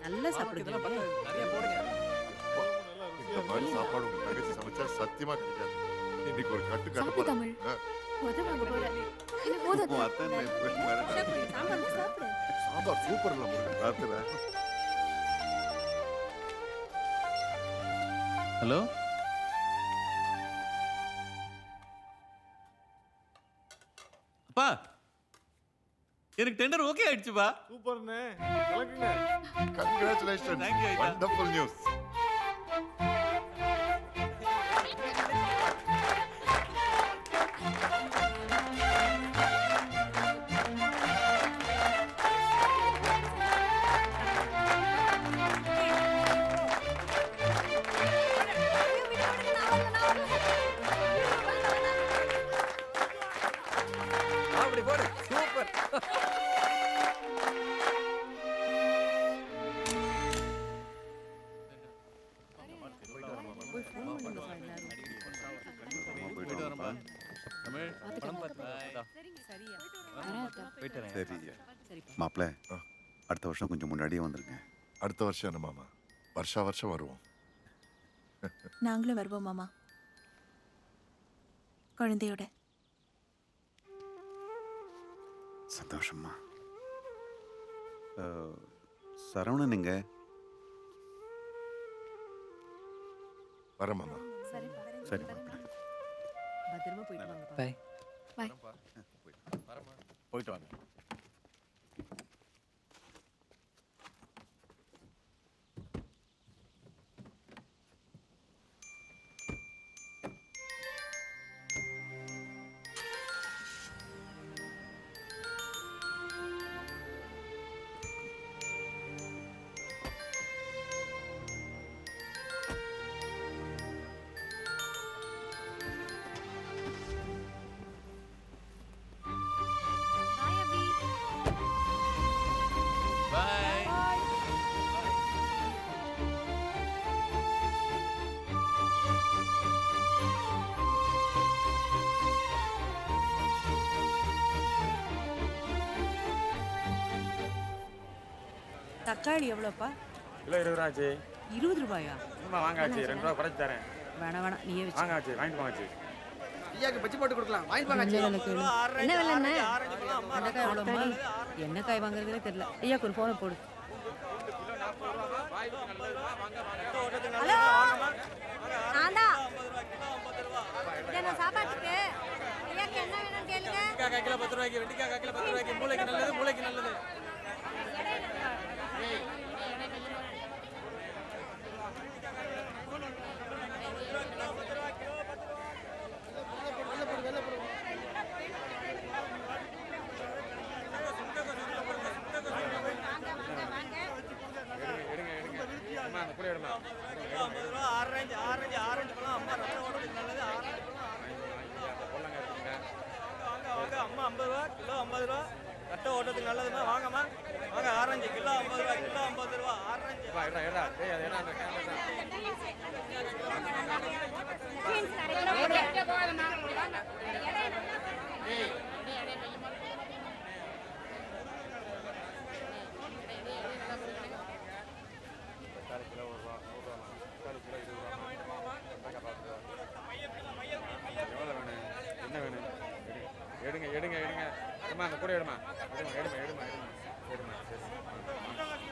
நல்லா சாப்பிடுங்க.
நிறைய போடுங்க.
இந்த மாதிரி சாப்பாடு உங்க தங்கச்சி சமைச்சா சத்தியமா கிடைக்காது. இன்னைக்கு ஒரு கட்டு கட்ட
சாப்பிடு
போறேன்.
தமிழ். உதவாங்க போற. இல்ல
உன்
போதாது.
அத்தை என்ன இப்படி மிரட்டுறாங்க?
சாம்பார் சாப்பிடு.
சாம்பார் சூப்பர் இல்ல முருகன், ராத்திர.
ஹலோ,
அப்பா எனக்கு டெண்டர் ஓகே ஆயிடுச்சுப்பா.
சூப்பர்ண்ணே, கலக்குங்க.
Congratulations.
Thank you, Aida.
Wonderful news.
அப்படி போடு. சூப்பர்.
சரி மாப்பிள்ள, அடுத்த வருஷம் கொஞ்சம் முன்னாடியே வந்துருங்க.
அடுத்த வருஷம் என்ன மாமா, வருஷம் வருவோம்.
நாங்களும் வருவோம் மாமா, குழந்தையோட.
சந்தோஷமா. சரவணன் எங்க?
வர மாமா.
சரி மாப்பிள்ள.
பத்திரமா போயிட்டு வாங்க.
பை.
பை.
போயிட்டு வாங்க.
தக்காளி எவ்வளோப்பா?
கிலோ 20 ரூபா ஆச்சு.
20 ரூபாயா?
ஆமா வாங்க ஆச்சு, 2 ரூபா குறைச்சு தரேன்.
வேணாம் நீயே வச்சு.
வாங்க ஆச்சு, வாங்கிட்டு போங்க ஆச்சு.
ஐயாக்கு பச்சி போட்டு கொடுக்கலாம், வாங்கிட்டு வாங்க ஆச்சு.
என்ன விலைண்ணே? அந்த காய் எவ்வளோம்மா? என்ன காய் வாங்குறதுனே தெரியல. ஐயாக்கு ஒரு ஃபோனை போடு.
ஹலோ, நான்தா. என்ன சாப்பாட்டுக்கு ஐயாக்கு என்ன வேணும்னு கேளுங்க.
வெண்டிக்காய் கிலோ 10 ரூபாய்க்கு, வெண்டிக்காய் கிலோ 10 ரூபாய்க்கு. மூளைக்கு நல்லது, மூளைக்கு நல்லது. ஆரஞ்சு பழம் அம்மா ரத்த ஓட்டத்துக்கு நல்லது. ஆரஞ்சு பழம் 50 ரூபா. கட்ட ஓட்டத்துக்கு நல்லதுமா, வாங்கம்மா வாங்க. ஆரஞ்சு கிலோ 50 ரூபா, கிலோ 50 ரூபா ஆரஞ்சு.
என்ன வேணும்? எடுங்க எடுங்க எடுங்க. அம்மா அந்த கூட எடுமா. எடுமா எடுமா எடுமா எடுமா எடுமா. சரி.